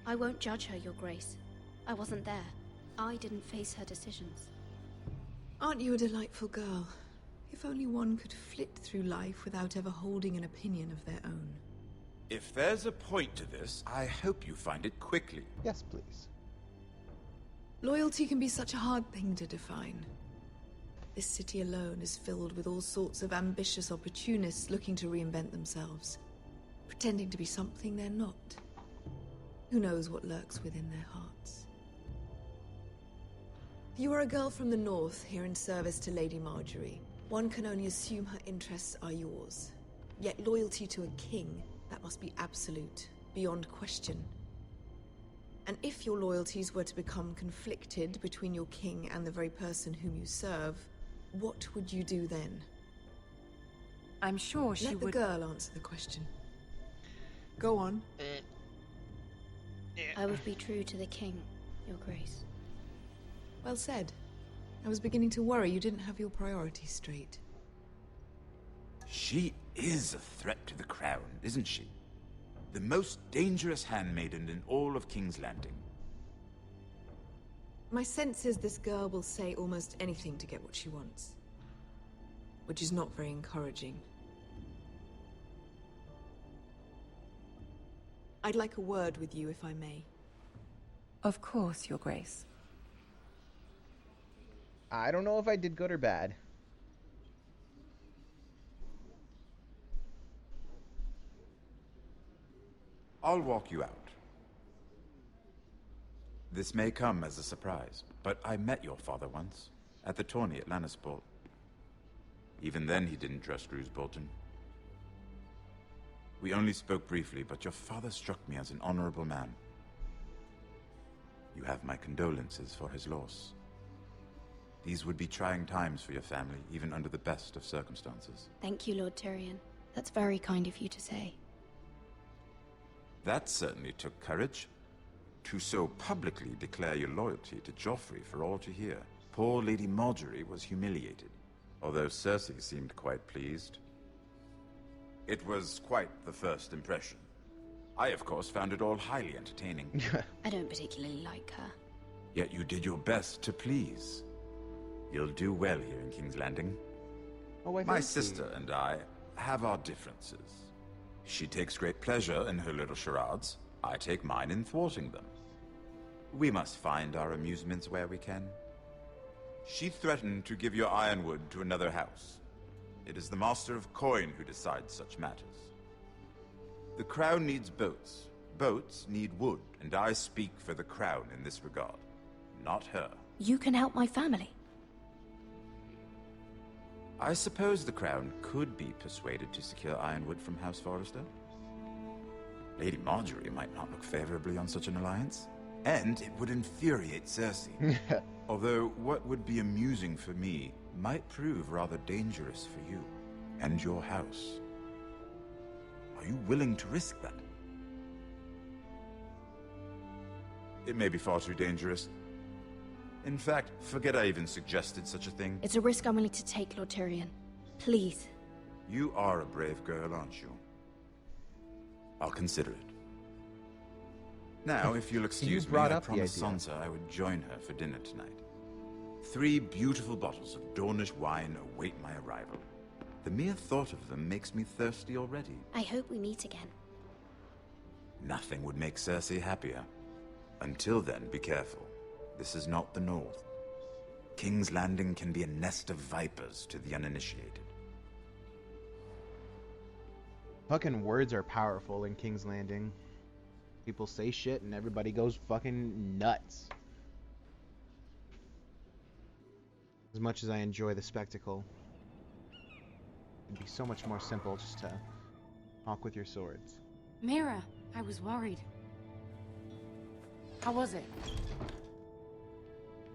I won't judge her, Your Grace. I wasn't there. I didn't face her decisions. Aren't you a delightful girl? If only one could flit through life without ever holding an opinion of their own. If there's a point to this, I hope you find it quickly. Yes, please. Loyalty can be such a hard thing to define. This city alone is filled with all sorts of ambitious opportunists looking to reinvent themselves, pretending to be something they're not. Who knows what lurks within their hearts? You are a girl from the north, here in service to Lady Marjorie. One can only assume her interests are yours. Yet loyalty to a king, that must be absolute, beyond question. And if your loyalties were to become conflicted between your king and the very person whom you serve, what would you do then? I'm sure she would... Let the girl answer the question. Go on. I would be true to the king, Your Grace. Well said. I was beginning to worry you didn't have your priorities straight. She is a threat to the crown, isn't she? The most dangerous handmaiden in all of King's Landing. My sense is this girl will say almost anything to get what she wants. Which is not very encouraging. I'd like a word with you, if I may. Of course, Your Grace. I don't know if I did good or bad. I'll walk you out. This may come as a surprise, but I met your father once, at the tourney at Lannisport. Even then he didn't trust Roose Bolton. We only spoke briefly, but your father struck me as an honorable man. You have my condolences for his loss. These would be trying times for your family, even under the best of circumstances. Thank you, Lord Tyrion. That's very kind of you to say. That certainly took courage. To so publicly declare your loyalty to Joffrey for all to hear. Poor Lady Marjorie was humiliated, although Cersei seemed quite pleased. It was quite the first impression. I, of course, found it all highly entertaining. I don't particularly like her. Yet you did your best to please. You'll do well here in King's Landing. Oh, My sister and I have our differences. She takes great pleasure in her little charades. I take mine in thwarting them. We must find our amusements where we can. She threatened to give your ironwood to another house. It is the Master of Coin who decides such matters. The Crown needs boats. Boats need wood, and I speak for the Crown in this regard, not her. You can help my family. I suppose the Crown could be persuaded to secure ironwood from House Forrester. Lady Marjorie might not look favorably on such an alliance, and it would infuriate Cersei. Although what would be amusing for me might prove rather dangerous for you and your house. Are you willing to risk that? It may be far too dangerous. In fact, forget I even suggested such a thing. It's a risk I'm willing to take, Lord Tyrion. Please. You are a brave girl, aren't you? I'll consider it. Now, if you'll excuse me, I promised Sansa I would join her for dinner tonight. 3 beautiful bottles of Dornish wine await my arrival. The mere thought of them makes me thirsty already. I hope we meet again. Nothing would make Cersei happier. Until then, be careful. This is not the North. King's Landing can be a nest of vipers to the uninitiated. Fucking words are powerful in King's Landing. People say shit and everybody goes fucking nuts. As much as I enjoy the spectacle, it'd be so much more simple just to talk with your swords. Mira, I was worried. How was it?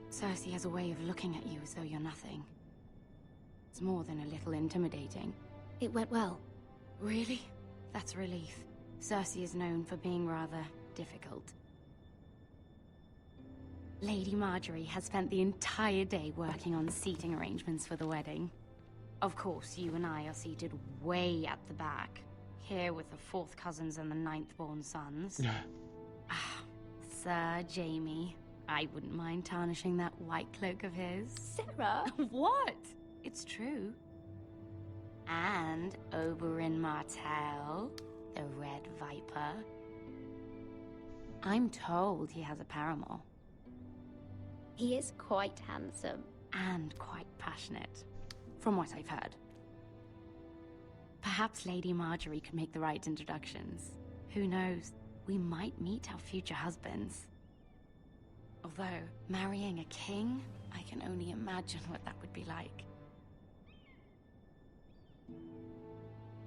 Cersei has a way of looking at you as though you're nothing. It's more than a little intimidating. It went well. Really? That's a relief. Cersei is known for being rather difficult. Lady Marjorie has spent the entire day working on seating arrangements for the wedding. Of course, you and I are seated way at the back, here with the 4th cousins and the 9th-born sons. Sir Jaime, I wouldn't mind tarnishing that white cloak of his. Sarah! What? It's true. And Oberyn Martell. the Red Viper. I'm told he has a paramour. He is quite handsome. And quite passionate, from what I've heard. Perhaps Lady Marjorie could make the right introductions. Who knows? We might meet our future husbands. Although, marrying a king, I can only imagine what that would be like.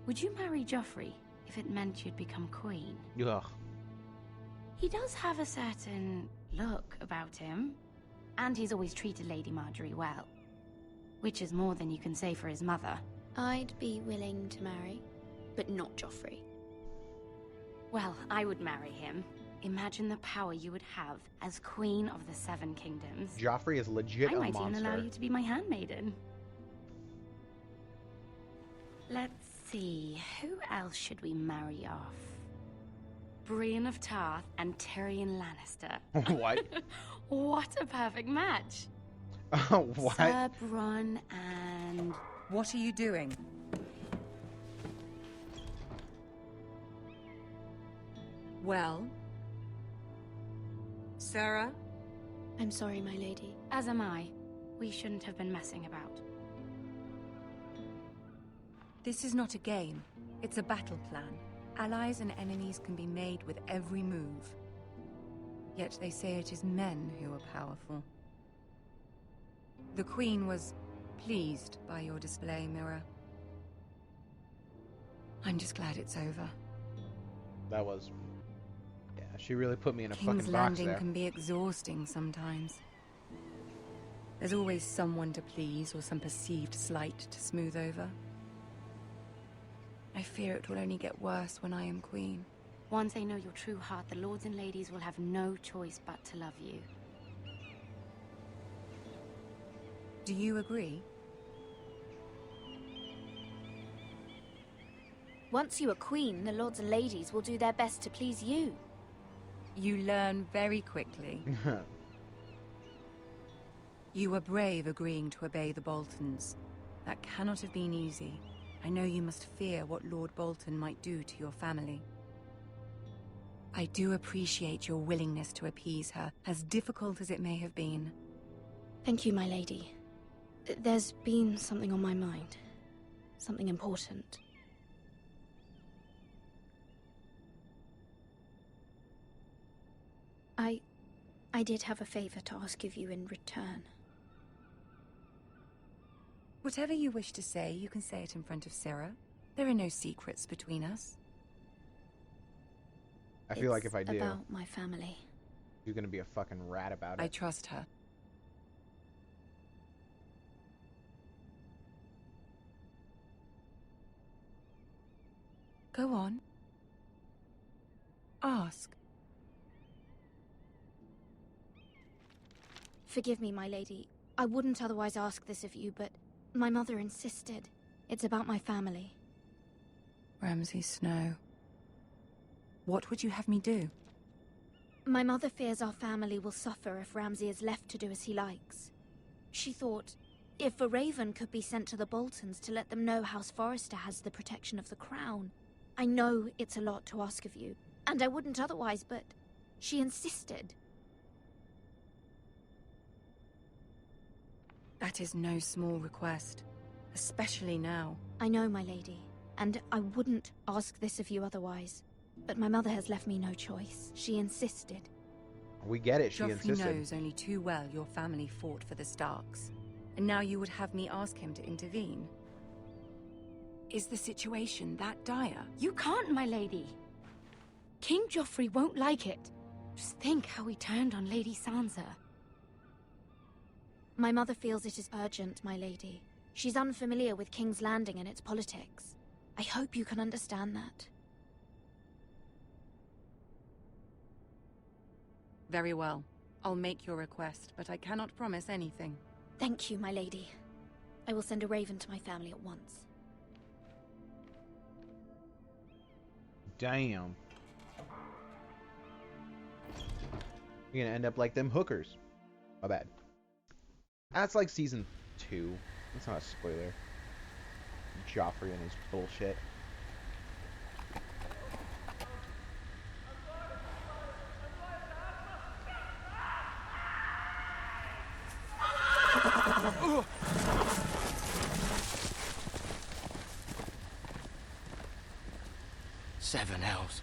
Would you marry Joffrey if it meant you'd become queen? Ugh. He does have a certain look about him, and he's always treated Lady Marjorie well. Which is more than you can say for his mother. I'd be willing to marry, but not Joffrey. Well, I would marry him. Imagine the power you would have as Queen of the Seven Kingdoms. Joffrey is legit I a might monster. even allow you to be my handmaiden. Let's see, who else should we marry off? Brienne of Tarth and Tyrion Lannister. What? What a perfect match. What? Sir Bronn and... What are you doing? Well? Sarah? I'm sorry, my lady. As am I. We shouldn't have been messing about. This is not a game. It's a battle plan. Allies and enemies can be made with every move. Yet they say it is men who are powerful. The Queen was pleased by your display, Mira. I'm just glad it's over. That was... Yeah, she really put me in a King's fucking box Landing there. can be exhausting sometimes. There's always someone to please or some perceived slight to smooth over. I fear it will only get worse when I am queen. Once they know your true heart, the lords and ladies will have no choice but to love you. Do you agree? Once you are queen, the lords and ladies will do their best to please you. You learn very quickly. You were brave agreeing to obey the Boltons. That cannot have been easy. I know you must fear what Lord Bolton might do to your family. I do appreciate your willingness to appease her, as difficult as it may have been. Thank you, my lady. There's been something on my mind. Something important. I did have a favor to ask of you in return. Whatever you wish to say, you can say it in front of Sarah. There are no secrets between us. I feel like if I do, about my family. you're gonna be a fucking rat about it. I trust her. Go on. Ask. Forgive me, my lady. I wouldn't otherwise ask this of you, but my mother insisted. It's about my family. Ramsay Snow. What would you have me do? My mother fears our family will suffer if Ramsay is left to do as he likes. She thought, if a raven could be sent to the Boltons to let them know House Forrester has the protection of the crown. I know it's a lot to ask of you, and I wouldn't otherwise, but she insisted. That is no small request, especially now. I know, my lady, and I wouldn't ask this of you otherwise. But my mother has left me no choice. She insisted. We get it, she Joffrey insisted. knows only too well your family fought for the Starks. And now you would have me ask him to intervene? Is the situation that dire? You can't, my lady. King Joffrey won't like it. Just think how he turned on Lady Sansa. My mother feels it is urgent, my lady. She's unfamiliar with King's Landing and its politics. I hope you can understand that. Very well. I'll make your request, but I cannot promise anything. Thank you, my lady. I will send a raven to my family at once. Damn. You're gonna end up like them hookers. My bad. That's like season 2. That's not a spoiler. Joffrey and his bullshit. 7 hells.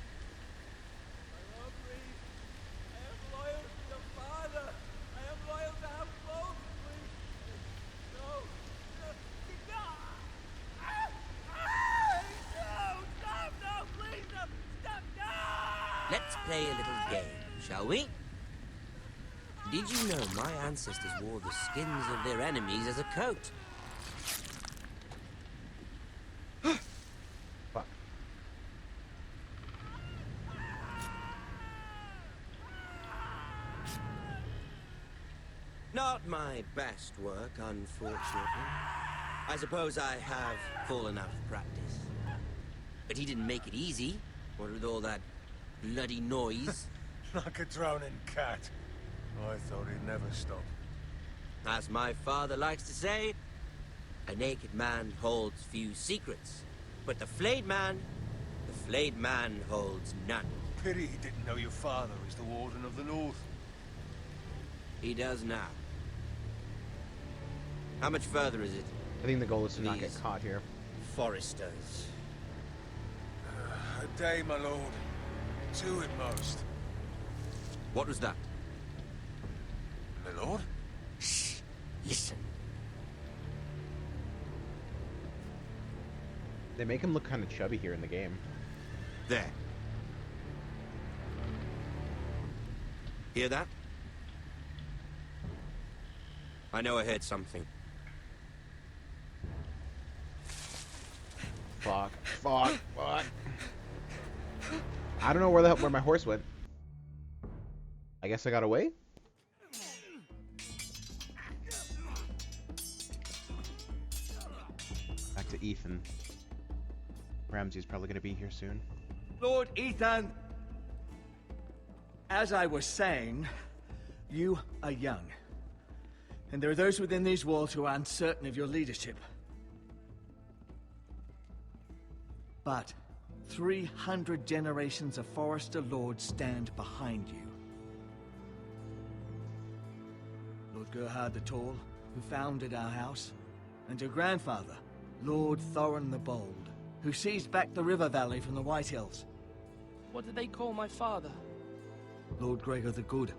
Let's play a little game, shall we? Did you know my ancestors wore the skins of their enemies as a coat? Fuck. Not my best work, unfortunately. I suppose I have fallen out of practice. But he didn't make it easy, what with all that bloody noise. Like a drowning cat. I thought he'd never stop. As my father likes to say, a naked man holds few secrets. But the flayed man holds none. Pity he didn't know your father is the Warden of the North. He does now. How much further is it? I think the goal is to not get These caught here. Foresters. A day, my lord. 2 at most. What was that? My lord? Shh. Listen. They make him look kind of chubby here in the game. There. Hear that? I know I heard something. Fuck. Fuck. Fuck. I don't know where my horse went. I guess I got away? Back to Ethan. Ramsay's probably gonna be here soon. Lord Ethan! As I was saying, you are young. And there are those within these walls who are uncertain of your leadership. But 300 generations of Forester Lords stand behind you. Lord Gerhard the Tall, who founded our house, and your grandfather, Lord Thorin the Bold, who seized back the river valley from the White Hills. What did they call my father? Lord Gregor the Good.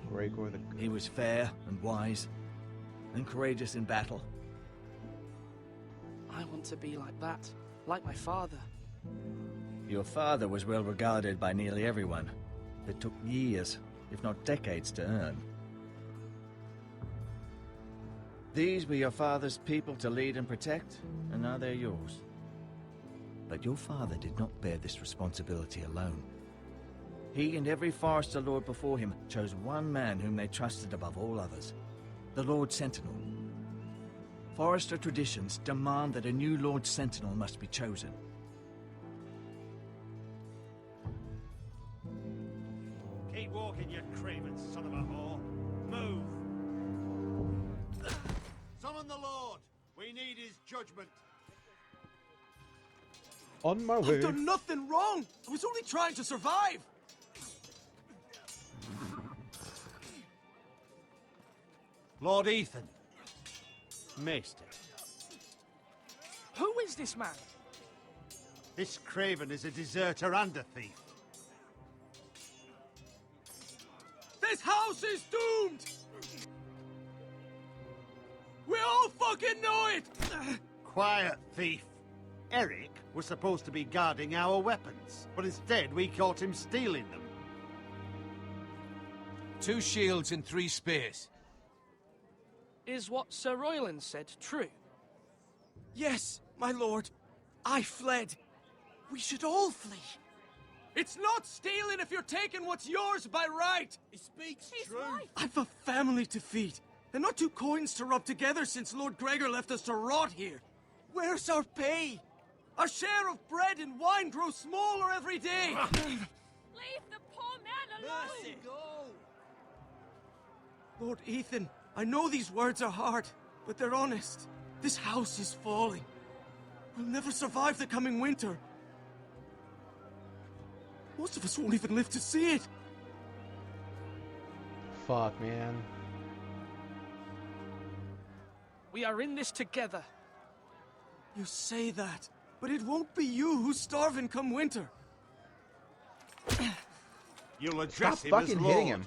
Gregor the Good. He was fair and wise, and courageous in battle. I want to be like that, like my father. Your father was well regarded by nearly everyone. It took years, if not decades, to earn. These were your father's people to lead and protect, and now they're yours. But your father did not bear this responsibility alone. He and every Forester Lord before him chose one man whom they trusted above all others, the Lord Sentinel. Forester traditions demand that a new Lord Sentinel must be chosen. Keep walking, you craven son of a whore. Move! Summon the Lord! We need his judgment. On my way. I've done nothing wrong! I was only trying to survive! Lord Ethan. Maester. Who is this man? This craven is a deserter and a thief. This house is doomed! We all fucking know it! Quiet, thief. Eric was supposed to be guarding our weapons, but instead we caught him stealing them. 2 shields and 3 spears. Is what Sir Royland said true? Yes, my lord. I fled. We should all flee. It's not stealing if you're taking what's yours by right. He speaks He's true. right. I've a family to feed, and not 2 coins to rub together since Lord Gregor left us to rot here. Where's our pay? Our share of bread and wine grows smaller every day. Leave the poor man alone! Mercy, go! Lord Ethan, I know these words are hard, but they're honest. This house is falling. We'll never survive the coming winter. Most of us won't even live to see it. Fuck, man. We are in this together. You say that, but it won't be you who's starving come winter. You'll address Stop him as fucking Lord. hitting him.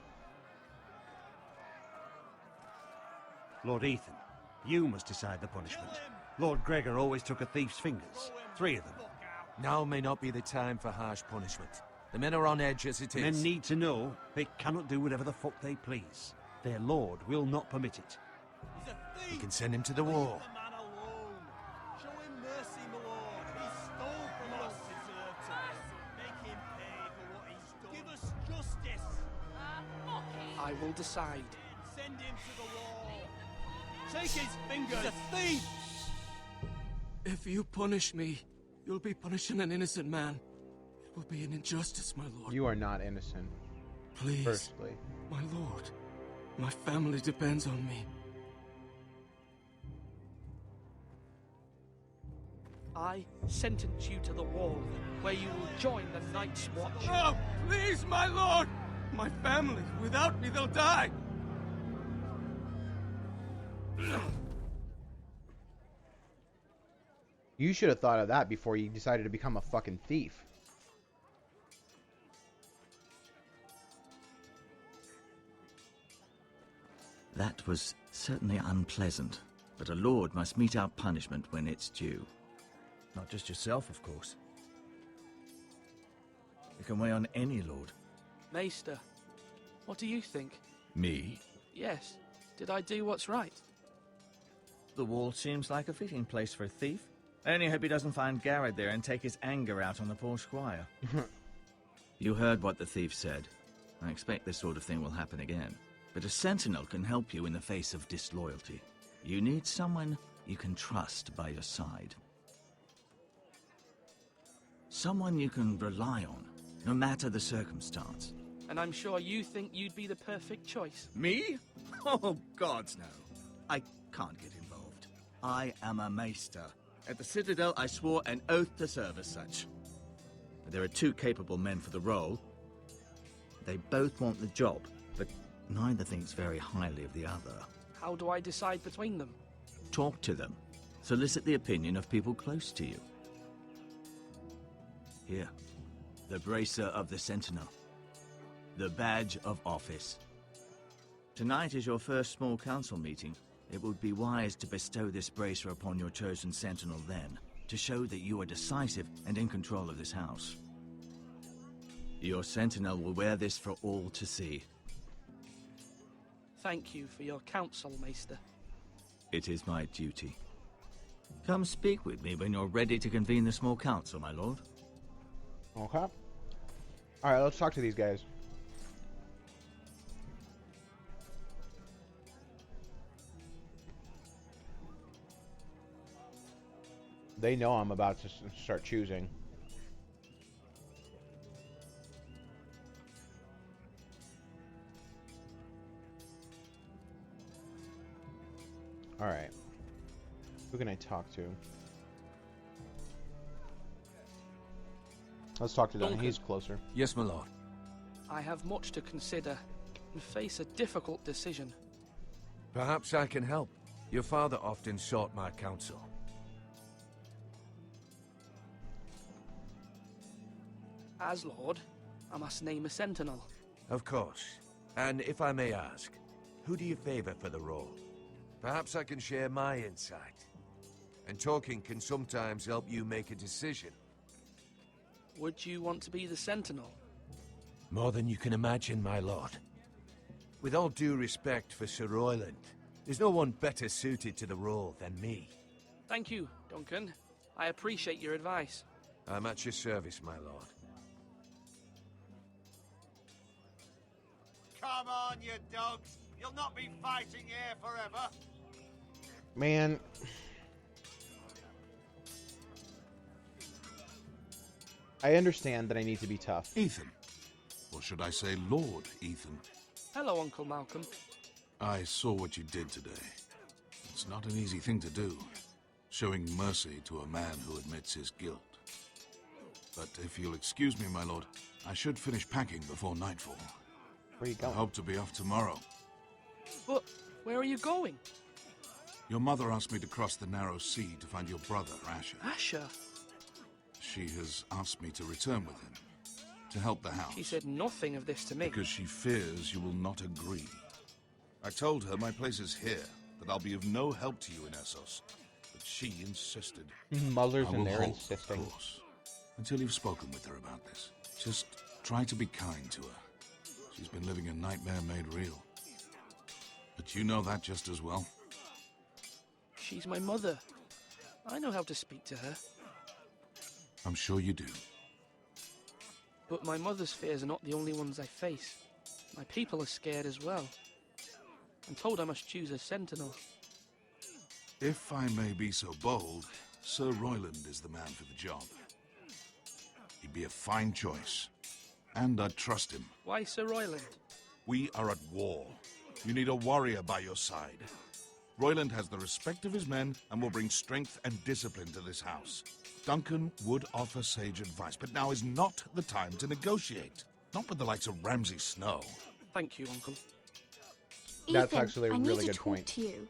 Lord Ethan, you must decide the punishment. Lord Gregor always took a thief's fingers. 3 of them. Now may not be the time for harsh punishment. The men are on edge as it is. Men need to know they cannot do whatever the fuck they please. Their lord will not permit it. We can send him to the wall. Show him mercy, my lord. He stole from us. Make him pay for what he's done. Give us justice. I will decide. Send him to the wall. Take his fingers. He's a thief. If you punish me, you'll be punishing an innocent man. It will be an injustice, my lord. You are not innocent. Please, Firstly. my lord. My family depends on me. I sentence you to the wall, where you will join the Night's Watch. No, please, my lord! My family, without me, they'll die! You should have thought of that before you decided to become a fucking thief. That was certainly unpleasant, but a lord must mete out punishment when it's due. Not just yourself, of course. You can weigh on any lord. Maester, what do you think? Me? Yes. Did I do what's right? The wall seems like a fitting place for a thief. I only hope he doesn't find Garrett there and take his anger out on the poor squire. You heard what the thief said. I expect this sort of thing will happen again. But a sentinel can help you in the face of disloyalty. You need someone you can trust by your side. Someone you can rely on, no matter the circumstance. And I'm sure you think you'd be the perfect choice. Me? Oh, gods no. I can't get involved. I am a maester. At the Citadel, I swore an oath to serve as such. There are 2 capable men for the role. They both want the job, but neither thinks very highly of the other. How do I decide between them? Talk to them. Solicit the opinion of people close to you. Here, the bracer of the Sentinel. The badge of office. Tonight is your first small council meeting. It would be wise to bestow this bracer upon your chosen Sentinel then, to show that you are decisive and in control of this house. Your Sentinel will wear this for all to see. Thank you for your counsel, Maester. It is my duty. Come speak with me when you're ready to convene the small council, my lord. Okay. Alright, let's talk to these guys. They know I'm about to start choosing. Alright. Who can I talk to? Let's talk to Duncan. He's closer. Yes, my lord. I have much to consider and face a difficult decision. Perhaps I can help. Your father often sought my counsel. As Lord, I must name a sentinel. Of course. And if I may ask, who do you favor for the role? Perhaps I can share my insight. And talking can sometimes help you make a decision. Would you want to be the sentinel? More than you can imagine, my lord. With all due respect for Sir Royland, there's no one better suited to the role than me. Thank you, Duncan. I appreciate your advice. I'm at your service, my lord. Come on, you dogs. You'll not be fighting here forever. Man. I understand that I need to be tough. Ethan. Or should I say Lord Ethan? Hello, Uncle Malcolm. I saw what you did today. It's not an easy thing to do, showing mercy to a man who admits his guilt. But if you'll excuse me, my lord, I should finish packing before nightfall. Where are you going? I hope to be off tomorrow. But where are you going? Your mother asked me to cross the narrow sea to find your brother, Asher. Asher? She has asked me to return with him, to help the house. She said nothing of this to me. Because she fears you will not agree. I told her my place is here, that I'll be of no help to you in Essos. But she insisted. Mothers I and will they're hold insisting. course until you've spoken with her about this. Just try to be kind to her. She's been living a nightmare made real. But you know that just as well. She's my mother. I know how to speak to her. I'm sure you do. But my mother's fears are not the only ones I face. My people are scared as well. I'm told I must choose a sentinel. If I may be so bold, Sir Royland is the man for the job. He'd be a fine choice. And I'd trust him. Why Sir Royland? We are at war. You need a warrior by your side. Royland has the respect of his men and will bring strength and discipline to this house. Duncan would offer sage advice, but now is not the time to negotiate. Not with the likes of Ramsay Snow. Thank you, Uncle. That's Ethan, actually a I need really to good talk point. to you.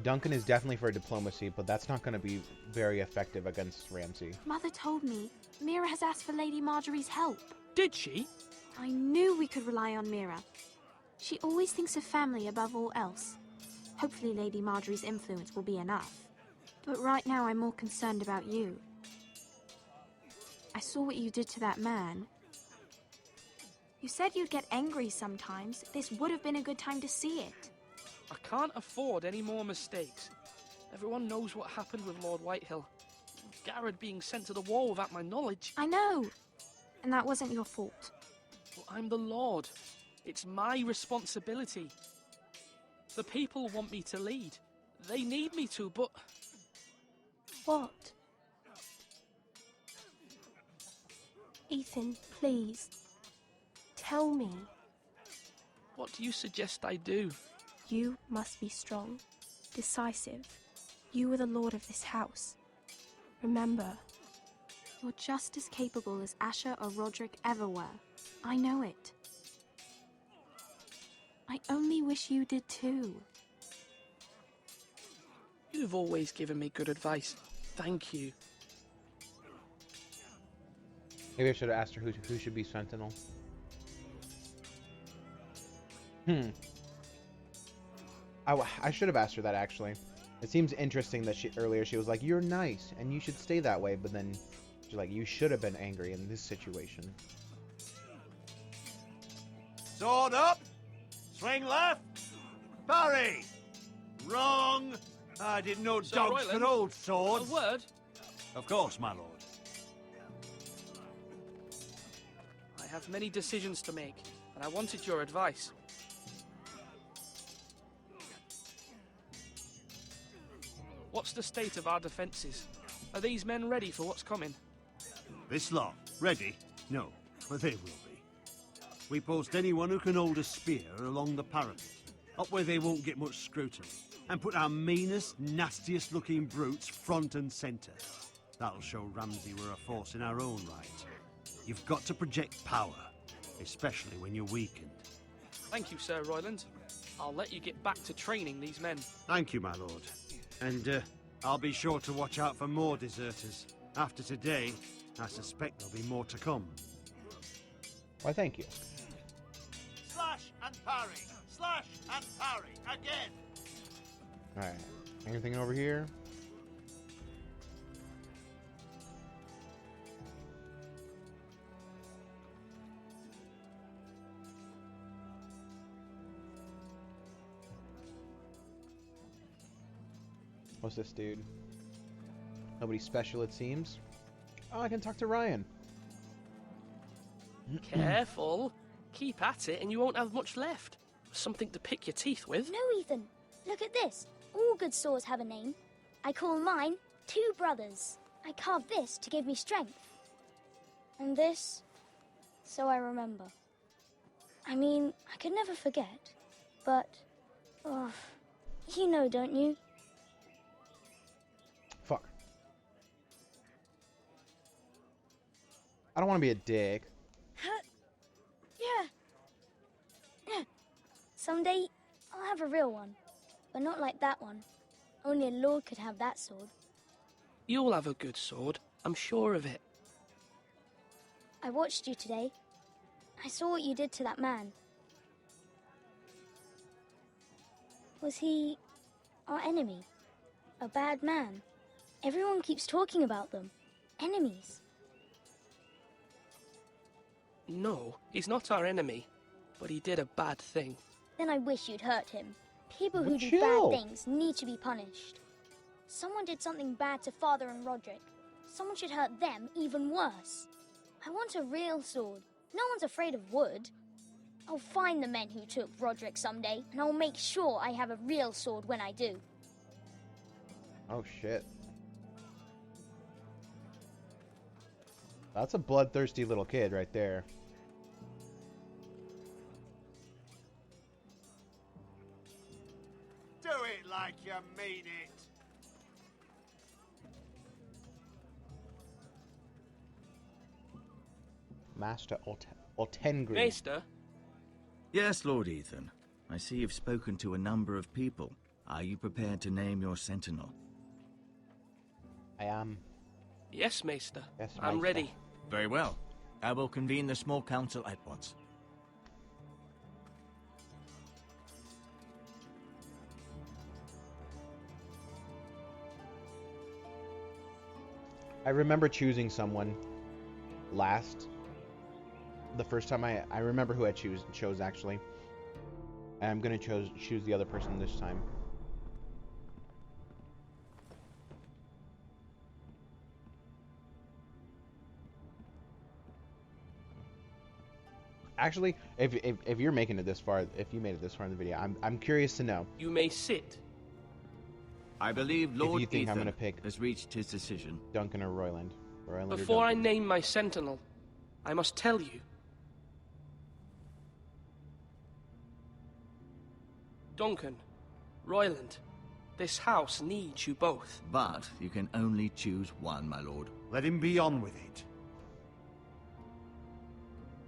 Duncan is definitely for diplomacy, but that's not going to be very effective against Ramsay. Mother told me Mira has asked for Lady Marjorie's help. Did she? I knew we could rely on Mira. She always thinks of family above all else. Hopefully Lady Marjorie's influence will be enough. But right now I'm more concerned about you. I saw what you did to that man. You said you'd get angry sometimes. This would have been a good time to see it. I can't afford any more mistakes. Everyone knows what happened with Lord Whitehill. Garrett being sent to the war without my knowledge. I know. And that wasn't your fault. Well, I'm the Lord. It's my responsibility. The people want me to lead. They need me to, but... What? Ethan, please. Tell me. What do you suggest I do? You must be strong, decisive. You are the lord of this house. Remember, you're just as capable as Asher or Roderick ever were. I know it. I only wish you did too. You've always given me good advice. Thank you. Maybe I should have asked her who should be sentinel. I should have asked her that, actually. It seems interesting that earlier she was like, you're nice, and you should stay that way, but then she's like, you should have been angry in this situation. Sword up! Swing left! Parry! Wrong! I didn't know Sir dogs Royland, could hold swords. A word? Of course, my lord. I have many decisions to make, and I wanted your advice. What's the state of our defences? Are these men ready for what's coming? This lot, ready? No, but they will be. We post anyone who can hold a spear along the parapet, up where they won't get much scrutiny, and put our meanest, nastiest looking brutes front and centre. That'll show Ramsay we're a force in our own right. You've got to project power, especially when you're weakened. Thank you, Sir Royland. I'll let you get back to training these men. Thank you, my lord. And I'll be sure to watch out for more deserters. After today, I suspect there'll be more to come. Why, thank you. Slash and parry! Slash and parry! Again! Alright. Anything over here? What's this dude? Nobody special, it seems. Oh, I can talk to Ryan. Careful. Keep at it and you won't have much left. Something to pick your teeth with. No, Ethan. Look at this. All good swords have a name. I call mine Two Brothers. I carved this to give me strength. And this, so I remember. I mean, I could never forget. But, oh, you know, don't you? Fuck. I don't want to be a dick. Yeah. Someday, I'll have a real one. But not like that one. Only a lord could have that sword. You'll have a good sword, I'm sure of it. I watched you today. I saw what you did to that man. Was he our enemy? A bad man? Everyone keeps talking about them. Enemies. No, he's not our enemy, but he did a bad thing. Then I wish you'd hurt him. People who do Chill. bad things need to be punished. Someone did something bad to Father and Roderick. Someone should hurt them even worse. I want a real sword. No one's afraid of wood. I'll find the men who took Roderick someday, and I'll make sure I have a real sword when I do. Oh shit. That's a bloodthirsty little kid right there. Do it like you mean it. Master Altengri. Maester? Yes, Lord Ethan. I see you've spoken to a number of people. Are you prepared to name your sentinel? I am. Yes, Maester. Yes, I'm Maester. ready. Very well. I will convene the small council at once. I remember choosing someone last. The first time I remember who I chose actually. And I'm gonna choose the other person this time. Actually, if you're making it this far, if you made it this far in the video, I'm curious to know. You may sit. I believe Lord if you think Ethan I'm gonna pick has reached his decision. Duncan or Royland. Royland Before or I Duncan. name my sentinel, I must tell you. Duncan, Royland, this house needs you both. But you can only choose one, my lord. Let him be on with it.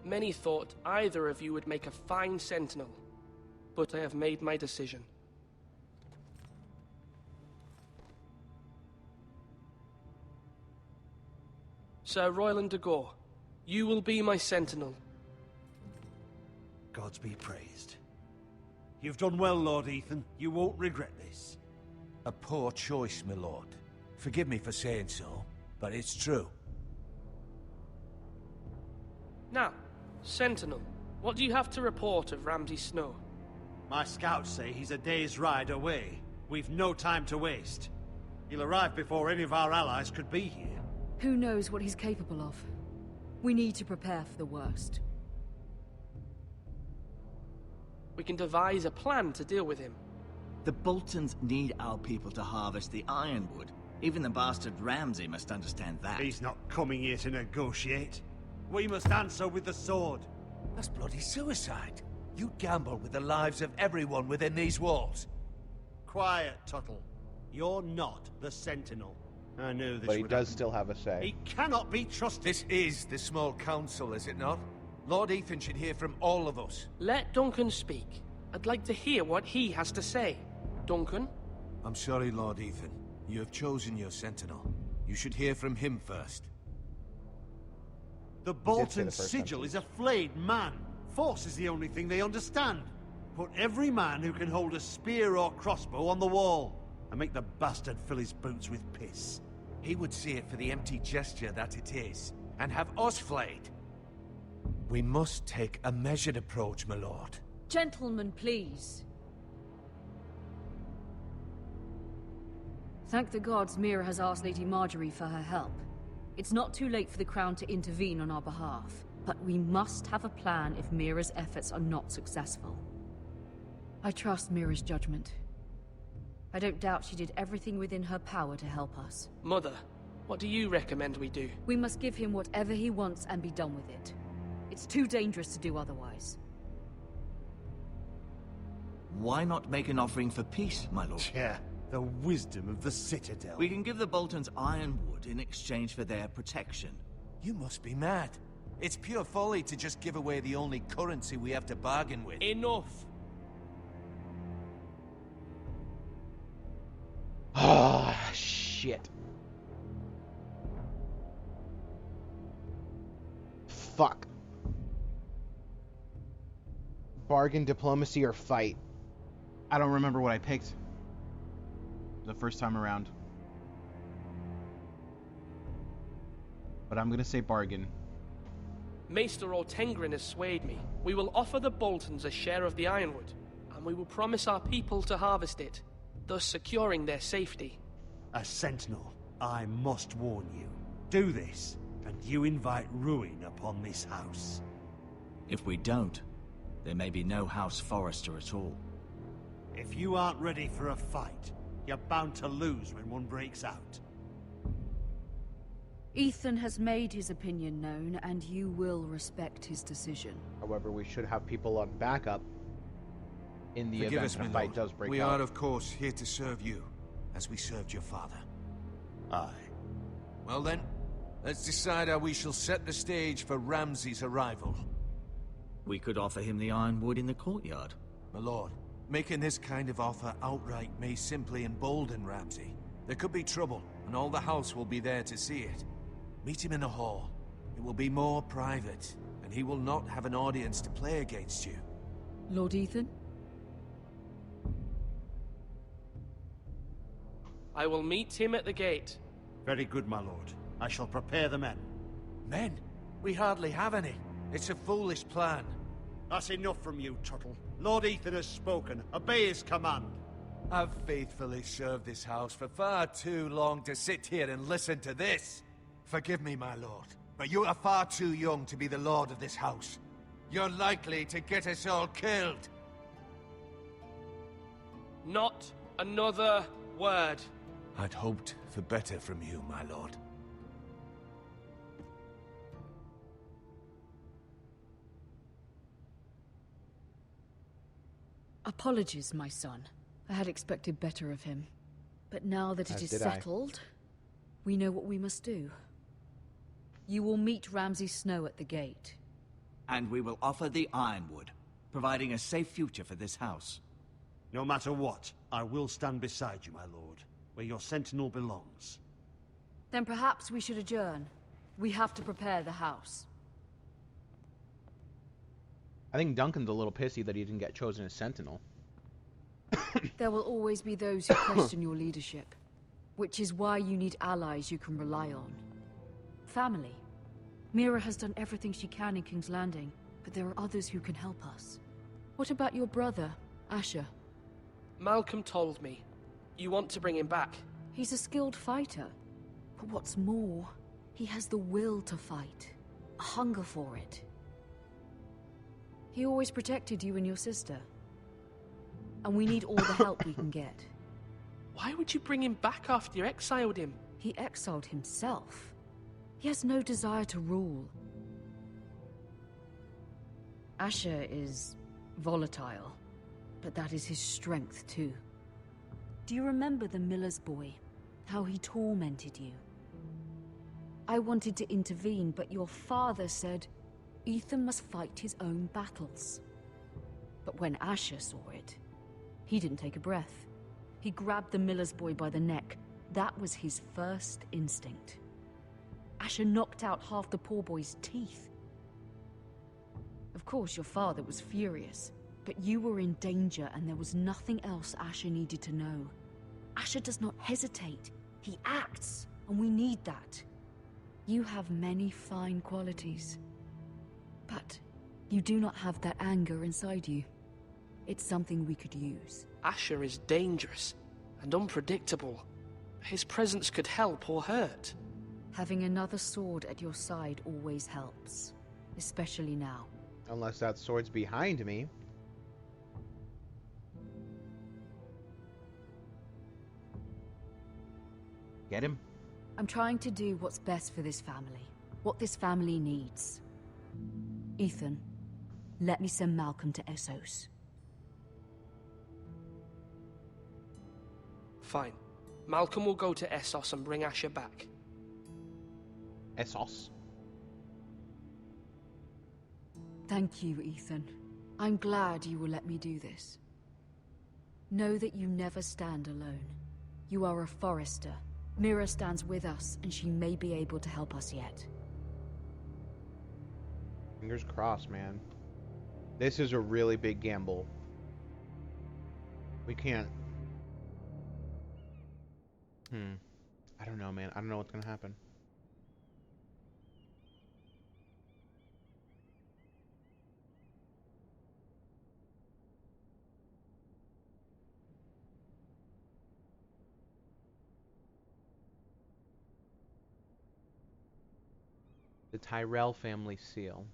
Many thought either of you would make a fine sentinel, but I have made my decision. Sir Royland de Gore, you will be my sentinel. Gods be praised. You've done well, Lord Ethan. You won't regret this. A poor choice, my lord. Forgive me for saying so, but it's true. Now, Sentinel, what do you have to report of Ramsay Snow? My scouts say he's a day's ride away. We've no time to waste. He'll arrive before any of our allies could be here. Who knows what he's capable of? We need to prepare for the worst. We can devise a plan to deal with him. The Boltons need our people to harvest the ironwood. Even the bastard Ramsay must understand that. He's not coming here to negotiate. We must answer with the sword. That's bloody suicide. You gamble with the lives of everyone within these walls. Quiet, Tuttle. You're not the Sentinel. I knew this But he would does happen. still have a say. He cannot be trusted. This is the small council, is it not? Lord Ethan should hear from all of us. Let Duncan speak. I'd like to hear what he has to say. Duncan? I'm sorry, Lord Ethan. You have chosen your sentinel. You should hear from him first. The did say Bolton the first sigil sentence. is a flayed man. Force is the only thing they understand. Put every man who can hold a spear or crossbow on the wall, and make the bastard fill his boots with piss. He would see it for the empty gesture that it is, and have us flayed. We must take a measured approach, my lord. Gentlemen, please. Thank the gods Mira has asked Lady Marjorie for her help. It's not too late for the Crown to intervene on our behalf, but we must have a plan if Mira's efforts are not successful. I trust Mira's judgment. I don't doubt she did everything within her power to help us. Mother, what do you recommend we do? We must give him whatever he wants and be done with it. It's too dangerous to do otherwise. Why not make an offering for peace, my lord? Yeah, the wisdom of the Citadel. We can give the Boltons ironwood in exchange for their protection. You must be mad. It's pure folly to just give away the only currency we have to bargain with. Enough! Shit. Fuck. Bargain, diplomacy, or fight? I don't remember what I picked the first time around. But I'm gonna say bargain. Maester Ortengrin has swayed me. We will offer the Boltons a share of the ironwood, and we will promise our people to harvest it, thus securing their safety. As Sentinel, I must warn you. Do this, and you invite ruin upon this house. If we don't, there may be no House Forrester at all. If you aren't ready for a fight, you're bound to lose when one breaks out. Ethan has made his opinion known, and you will respect his decision. However, we should have people on backup in the Forgive event us, a my fight lord. does break We out. are, of course, here to serve you, as we served your father. Aye. Well then, let's decide how we shall set the stage for Ramsay's arrival. We could offer him the ironwood in the courtyard. My lord, making this kind of offer outright may simply embolden Ramsay. There could be trouble, and all the house will be there to see it. Meet him in the hall. It will be more private, and he will not have an audience to play against you. Lord Ethan? I will meet him at the gate. Very good, my lord. I shall prepare the men. Men? We hardly have any. It's a foolish plan. That's enough from you, Tuttle. Lord Ethan has spoken. Obey his command. I've faithfully served this house for far too long to sit here and listen to this. Forgive me, my lord, but you are far too young to be the lord of this house. You're likely to get us all killed. Not another word. I'd hoped for better from you, my lord. Apologies, my son. I had expected better of him. But now that it As is did I. settled, we know what we must do. You will meet Ramsay Snow at the gate. And we will offer the ironwood, providing a safe future for this house. No matter what, I will stand beside you, my lord, where your sentinel belongs. Then perhaps we should adjourn. We have to prepare the house. I think Duncan's a little pissy that he didn't get chosen as Sentinel. There will always be those who question your leadership, which is why you need allies you can rely on. Family. Mira has done everything she can in King's Landing, but there are others who can help us. What about your brother, Asher? Malcolm told me. You want to bring him back? He's a skilled fighter. But what's more, he has the will to fight. A hunger for it. He always protected you and your sister. And we need all the help we can get. Why would you bring him back after you exiled him? He exiled himself. He has no desire to rule. Asher is volatile, but that is his strength too. Do you remember the miller's boy? How he tormented you? I wanted to intervene, but your father said Ethan must fight his own battles. But when Asher saw it, he didn't take a breath. He grabbed the miller's boy by the neck. That was his first instinct. Asher knocked out half the poor boy's teeth. Of course, your father was furious, but you were in danger and there was nothing else Asher needed to know. Asher does not hesitate. He acts, and we need that. You have many fine qualities, but you do not have that anger inside you. It's something we could use. Asher is dangerous and unpredictable. His presence could help or hurt. Having another sword at your side always helps, especially now. Unless that sword's behind me. Get him? I'm trying to do what's best for this family, what this family needs. Ethan, let me send Malcolm to Essos. Fine. Malcolm will go to Essos and bring Asher back. Essos? Thank you, Ethan. I'm glad you will let me do this. Know that you never stand alone. You are a Forrester, Mira stands with us, and she may be able to help us yet. Fingers crossed, man. This is a really big gamble. We can't... I don't know, man. I don't know what's gonna happen. The Tyrell family seal.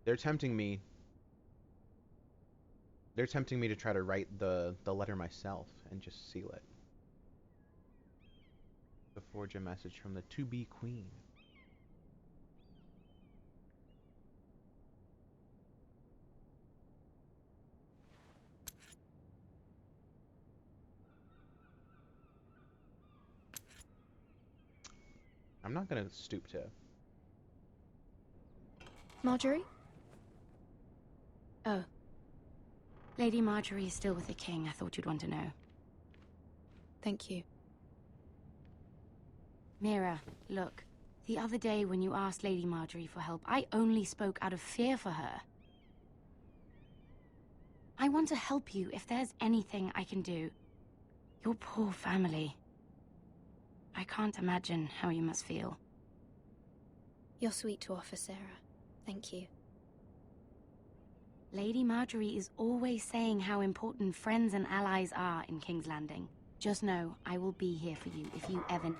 They're tempting me to try to write the letter myself and just seal it. To forge a message from the to-be queen. I'm not gonna stoop to... Marjorie? Oh. Lady Marjorie is still with the king. I thought you'd want to know. Thank you. Mira, look. The other day when you asked Lady Marjorie for help, I only spoke out of fear for her. I want to help you if there's anything I can do. Your poor family. I can't imagine how you must feel. You're sweet to offer, Sarah. Thank you. Lady Marjorie is always saying how important friends and allies are in King's Landing. Just know, I will be here for you if you ever...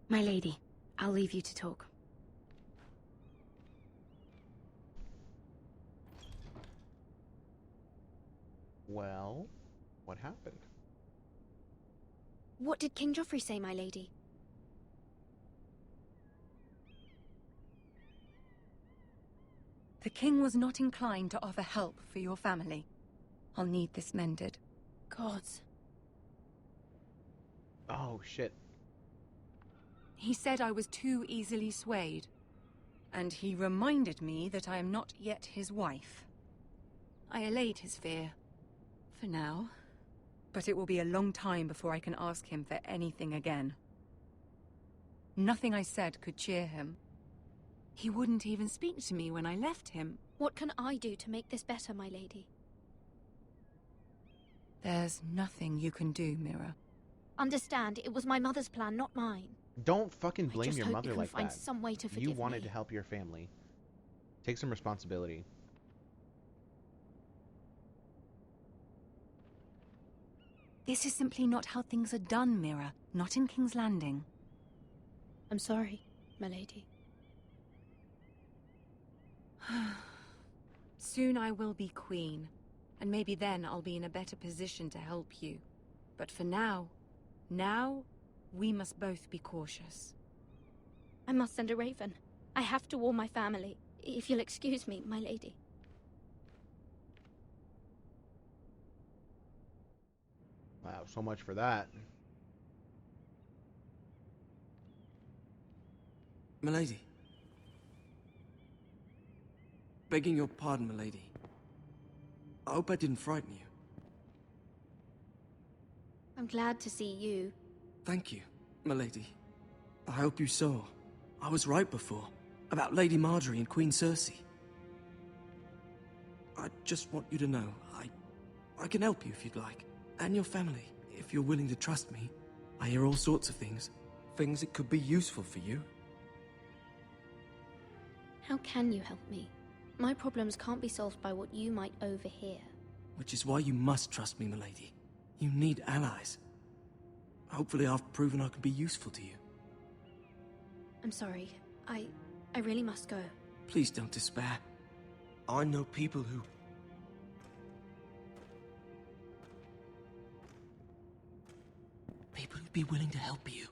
My lady, I'll leave you to talk. Well, what happened? What did King Joffrey say, my lady? The king was not inclined to offer help for your family. I'll need this mended. Gods. Oh, shit. He said I was too easily swayed. And he reminded me that I am not yet his wife. I allayed his fear. For now. But it will be a long time before I can ask him for anything again. Nothing I said could cheer him. He wouldn't even speak to me when I left him. What can I do to make this better, my lady? There's nothing you can do, Mira. Understand, it was my mother's plan, not mine. Don't fucking blame your mother like find that. Some way to forgive You wanted me. to help your family. Take some responsibility. This is simply not how things are done, Mira. Not in King's Landing. I'm sorry, my lady. Soon I will be queen, and maybe then I'll be in a better position to help you. But for now, we must both be cautious. I must send a raven. I have to warn my family. If you'll excuse me, my lady. Wow, so much for that. Milady. Begging your pardon, milady. I hope I didn't frighten you. I'm glad to see you. Thank you, milady. I hope you saw. I was right before. About Lady Marjorie and Queen Cersei. I just want you to know, I can help you if you'd like. And your family, if you're willing to trust me. I hear all sorts of things. Things that could be useful for you. How can you help me? My problems can't be solved by what you might overhear. Which is why you must trust me, milady. You need allies. Hopefully I've proven I can be useful to you. I'm sorry. I really must go. Please don't despair. I know people who... People who'd be willing to help you.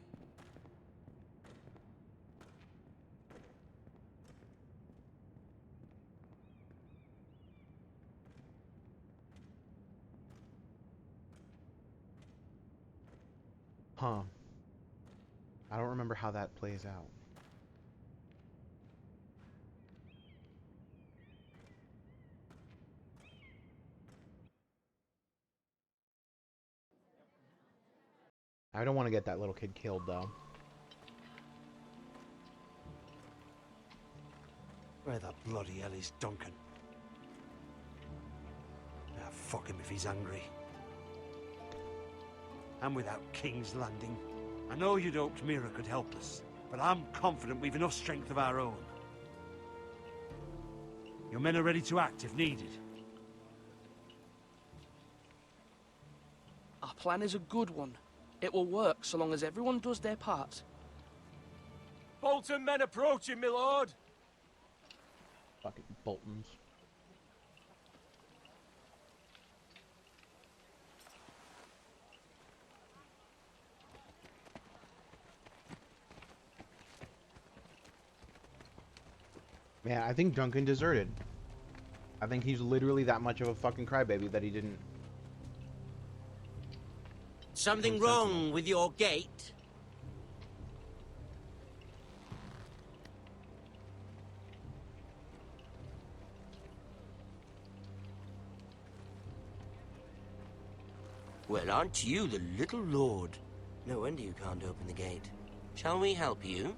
Huh. I don't remember how that plays out. I don't want to get that little kid killed, though. Where the bloody hell is Duncan? Ah, fuck him if he's angry. And without King's Landing. I know you'd hoped Mira could help us, but I'm confident we've enough strength of our own. Your men are ready to act if needed. Our plan is a good one. It will work so long as everyone does their part. Bolton men approaching, my lord! Fucking Boltons. Man, I think Duncan deserted. I think he's literally that much of a fucking crybaby that he didn't... Something wrong with your gate? Well, aren't you the little lord? No wonder you can't open the gate. Shall we help you?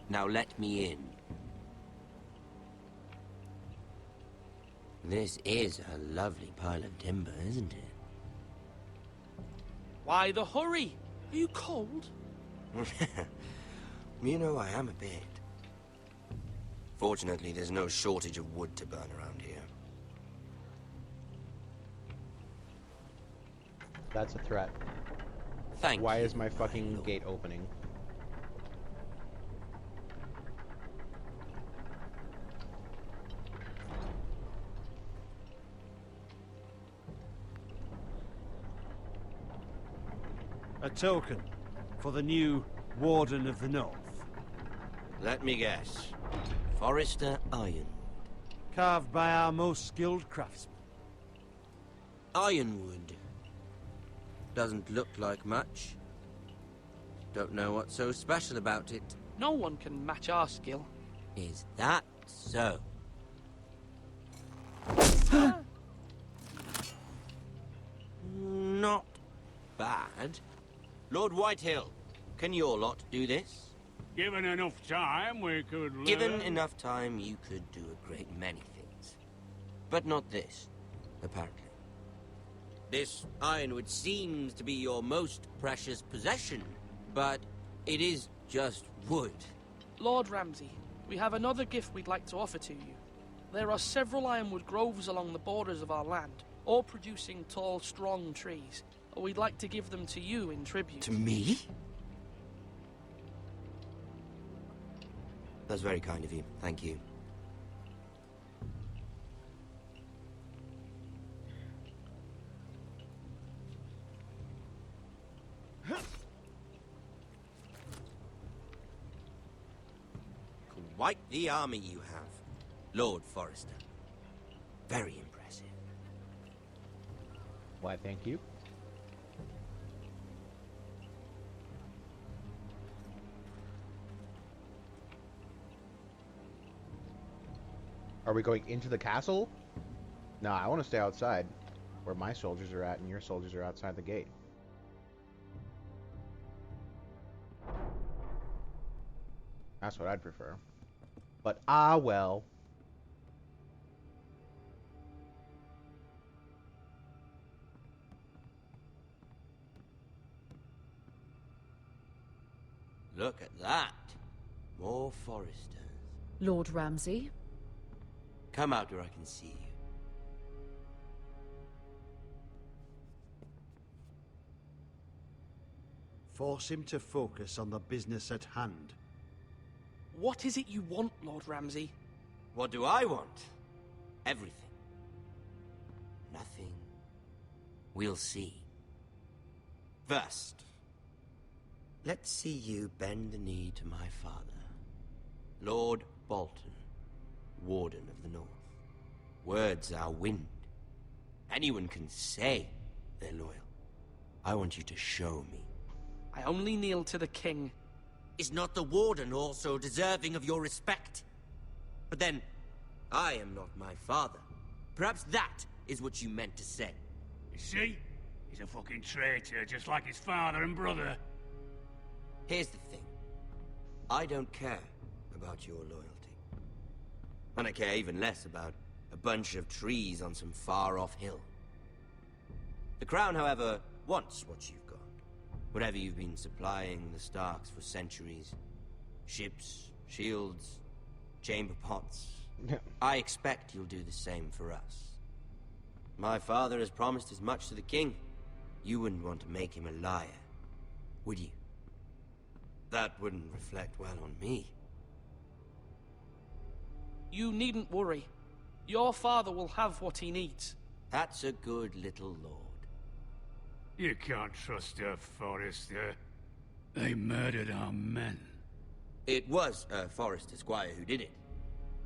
Now let me in. This is a lovely pile of timber, isn't it? Why the hurry? Are you cold? You know, I am a bit. Fortunately, there's no shortage of wood to burn around here. That's a threat. Thank Why is my fucking gate opening? A token for the new Warden of the North. Let me guess. Forrester Ironwood. Carved by our most skilled craftsmen. Ironwood. Doesn't look like much. Don't know what's so special about it. No one can match our skill. Is that so? Not bad. Lord Whitehill, can your lot do this? Given enough time, we could learn. Given enough time, you could do a great many things. But not this, apparently. This ironwood seems to be your most precious possession, but it is just wood. Lord Ramsay, we have another gift we'd like to offer to you. There are several ironwood groves along the borders of our land, all producing tall, strong trees. We'd like to give them to you in tribute. To me? That's very kind of you. Thank you. Quite the army you have, Lord Forrester. Very impressive. Why, thank you. Are we going into the castle? No, I want to stay outside, where my soldiers are at, and your soldiers are outside the gate. That's what I'd prefer. But well. Look at that. More foresters. Lord Ramsay? Come out where I can see you. Force him to focus on the business at hand. What is it you want, Lord Ramsay? What do I want? Everything. Nothing. We'll see. First, let's see you bend the knee to my father, Lord Bolton, Warden of the North. Words are wind. Anyone can say they're loyal. I want you to show me. I only kneel to the king. Is not the Warden also deserving of your respect? But then, I am not my father. Perhaps that is what you meant to say. You see? He's a fucking traitor, just like his father and brother. Here's the thing. I don't care about your loyalty. And I care even less about a bunch of trees on some far-off hill. The Crown, however, wants what you've got. Whatever you've been supplying the Starks for centuries. Ships, shields, chamber pots. I expect you'll do the same for us. My father has promised as much to the king. You wouldn't want to make him a liar, would you? That wouldn't reflect well on me. You needn't worry. Your father will have what he needs. That's a good little lord. You can't trust her, Forrester. They murdered our men. It was a Forrester squire who did it.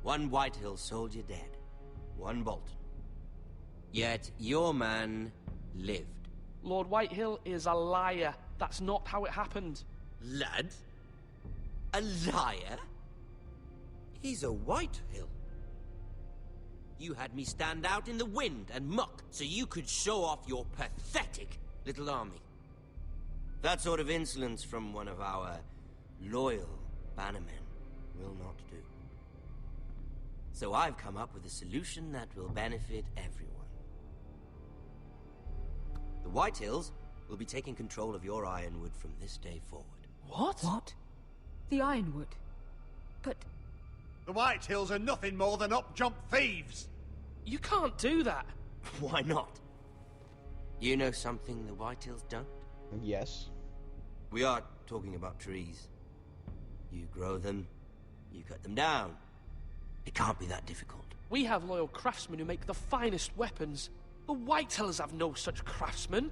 One Whitehill soldier dead. One Bolton. Yet your man lived. Lord Whitehill is a liar. That's not how it happened. Lad? A liar? He's a Whitehill. You had me stand out in the wind and muck so you could show off your pathetic little army. That sort of insolence from one of our loyal bannermen will not do. So I've come up with a solution that will benefit everyone. The Whitehills will be taking control of your Ironwood from this day forward. What? What? The Ironwood? But... The Whitehills are nothing more than up-jump thieves! You can't do that. Why not? You know something the Whitehills don't? Yes. We are talking about trees. You grow them, you cut them down. It can't be that difficult. We have loyal craftsmen who make the finest weapons. The Whitehills have no such craftsmen.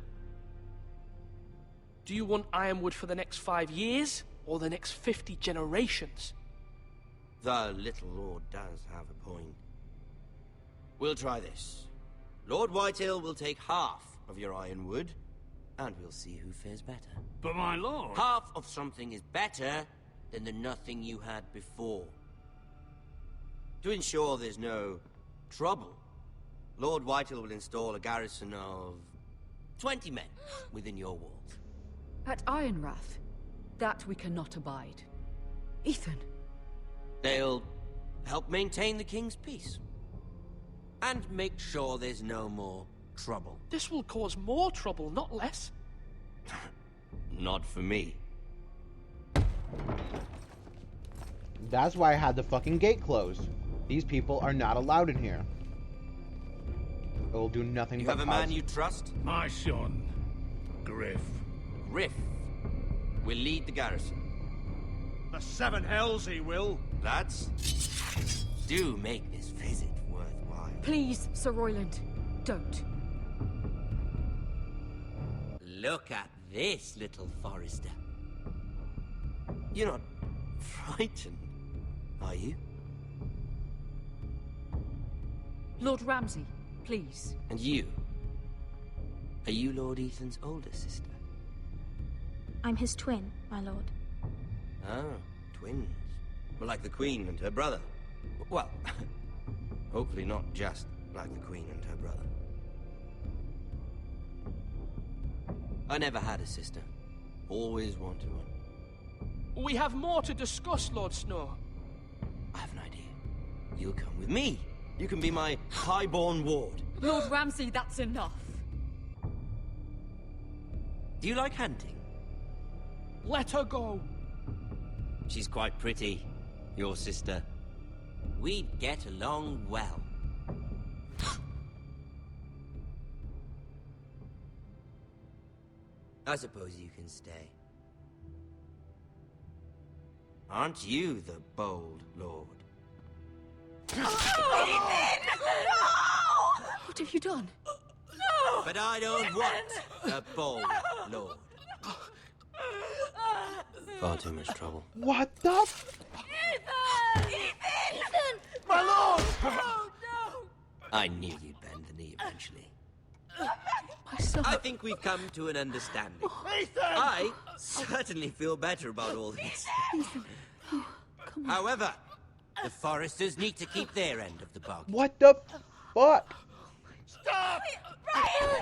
Do you want Ironwood for the next 5 years, or the next 50 generations? The little lord does have a point. We'll try this. Lord Whitehill will take half of your Ironwood, and we'll see who fares better. But my lord... Half of something is better than the nothing you had before. To ensure there's no trouble, Lord Whitehill will install a garrison of 20 men within your walls. At Ironrath? That we cannot abide. Ethan. They'll help maintain the king's peace. And make sure there's no more trouble. This will cause more trouble, not less. Not for me. That's why I had the fucking gate closed. These people are not allowed in here. It will do nothing but You have a man you trust? My son, Griff. Griff will lead the garrison. The seven hells he will. Lads, do make this visit worthwhile. Please, Sir Royland, don't. Look at this, little Forrester. You're not frightened, are you? Lord Ramsay, please. And you? Are you Lord Ethan's older sister? I'm his twin, my lord. Ah, twins. Well, like the Queen and her brother. Well, hopefully not just like the Queen and her brother. I never had a sister. Always wanted one. We have more to discuss, Lord Snow. I have an idea. You'll come with me. You can be my highborn ward. Lord Ramsay, that's enough. Do you like hunting? Let her go. She's quite pretty, your sister. We'd get along well. I suppose you can stay. Aren't you the bold lord? What have you done? No! But I don't want the bold lord. Far too much trouble. What the Ethan! Ethan! My lord! Oh, no! I knew you'd bend the knee eventually. My son. I think we've come to an understanding. Ethan! I certainly feel better about all this. Ethan. Oh, come on. However, the Foresters need to keep their end of the bargain. What the fuck? Stop!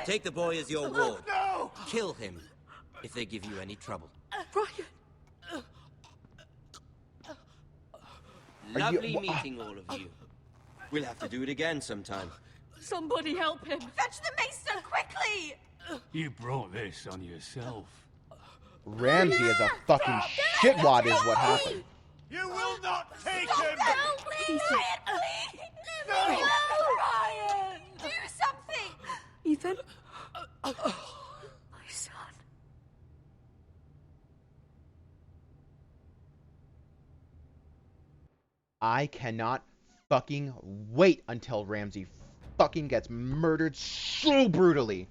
Take the boy as your ward. No! Kill him if they give you any trouble. Ryan! Lovely meeting all of you. We'll have to do it again sometime. Somebody help him! Fetch the maester, quickly! You brought this on yourself. Ramsay is a fucking shitwad is what happened. You will not take him! No, please! Ryan, please! No! Ryan! Do something! Ethan? My son. I cannot fucking wait until Ramsay fucking gets murdered so brutally.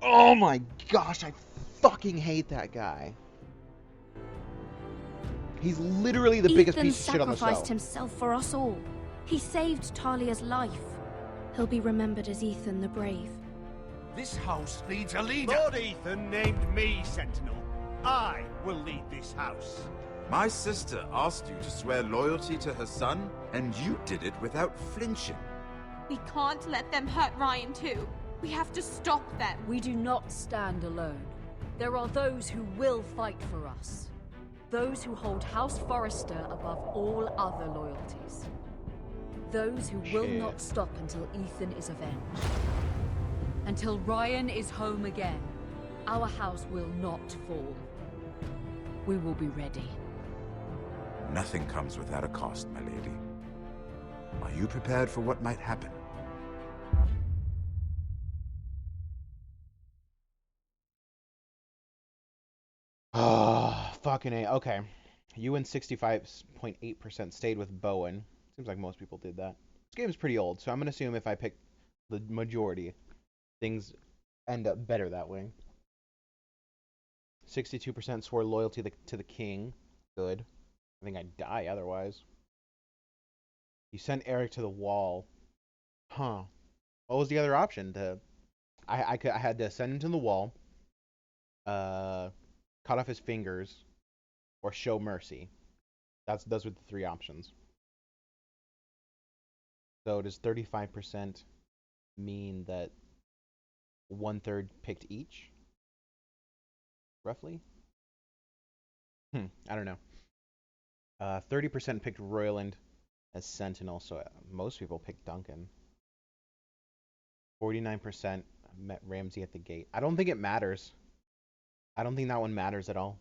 Oh my gosh, I fucking hate that guy. He's literally the biggest piece of shit on the show. Ethan sacrificed himself for us all. He saved Talia's life. He'll be remembered as Ethan the Brave. This house needs a leader. Lord Ethan named me Sentinel. I will lead this house. My sister asked you to swear loyalty to her son, and you did it without flinching. We can't let them hurt Ryan too. We have to stop them. We do not stand alone. There are those who will fight for us. Those who hold House Forrester above all other loyalties. Those who will not stop until Ethan is avenged. Until Ryan is home again, our house will not fall. We will be ready. Nothing comes without a cost, my lady. Are you prepared for what might happen? Oh, fucking A. Okay. You and 65.8% stayed with Bowen. Seems like most people did that. This game is pretty old, so I'm going to assume if I pick the majority, things end up better that way. 62% swore loyalty to the king. Good. I think I'd die otherwise. You sent Eric to the wall. Huh. What was the other option? I had to send him to the wall, cut off his fingers, or show mercy. Those were the three options. So does 35% mean that 1/3 picked each? Roughly? I don't know. 30% picked Royland as Sentinel, so most people picked Duncan. 49% met Ramsay at the gate. I don't think it matters. I don't think that one matters at all.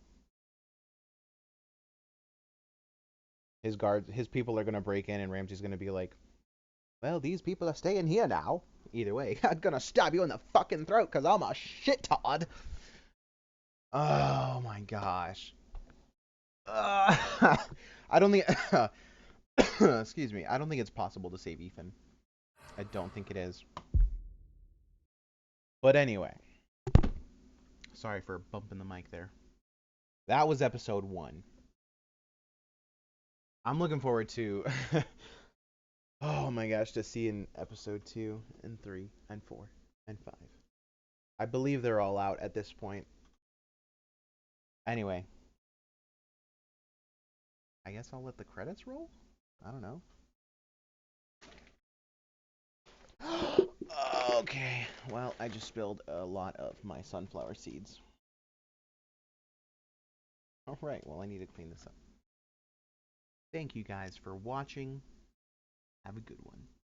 His people are gonna break in, and Ramsay's gonna be like, "Well, these people are staying here now. Either way, I'm gonna stab you in the fucking throat because I'm a shittard." Oh my gosh. I don't think. Excuse me. I don't think it's possible to save Ethan. I don't think it is. But anyway. Sorry for bumping the mic there. That was episode 1. I'm looking forward to. Oh my gosh, to see in episode 2 and 3 and 4 and 5. I believe they're all out at this point. Anyway. I guess I'll let the credits roll? I don't know. Okay, well, I just spilled a lot of my sunflower seeds. Alright, well, I need to clean this up. Thank you guys for watching. Have a good one.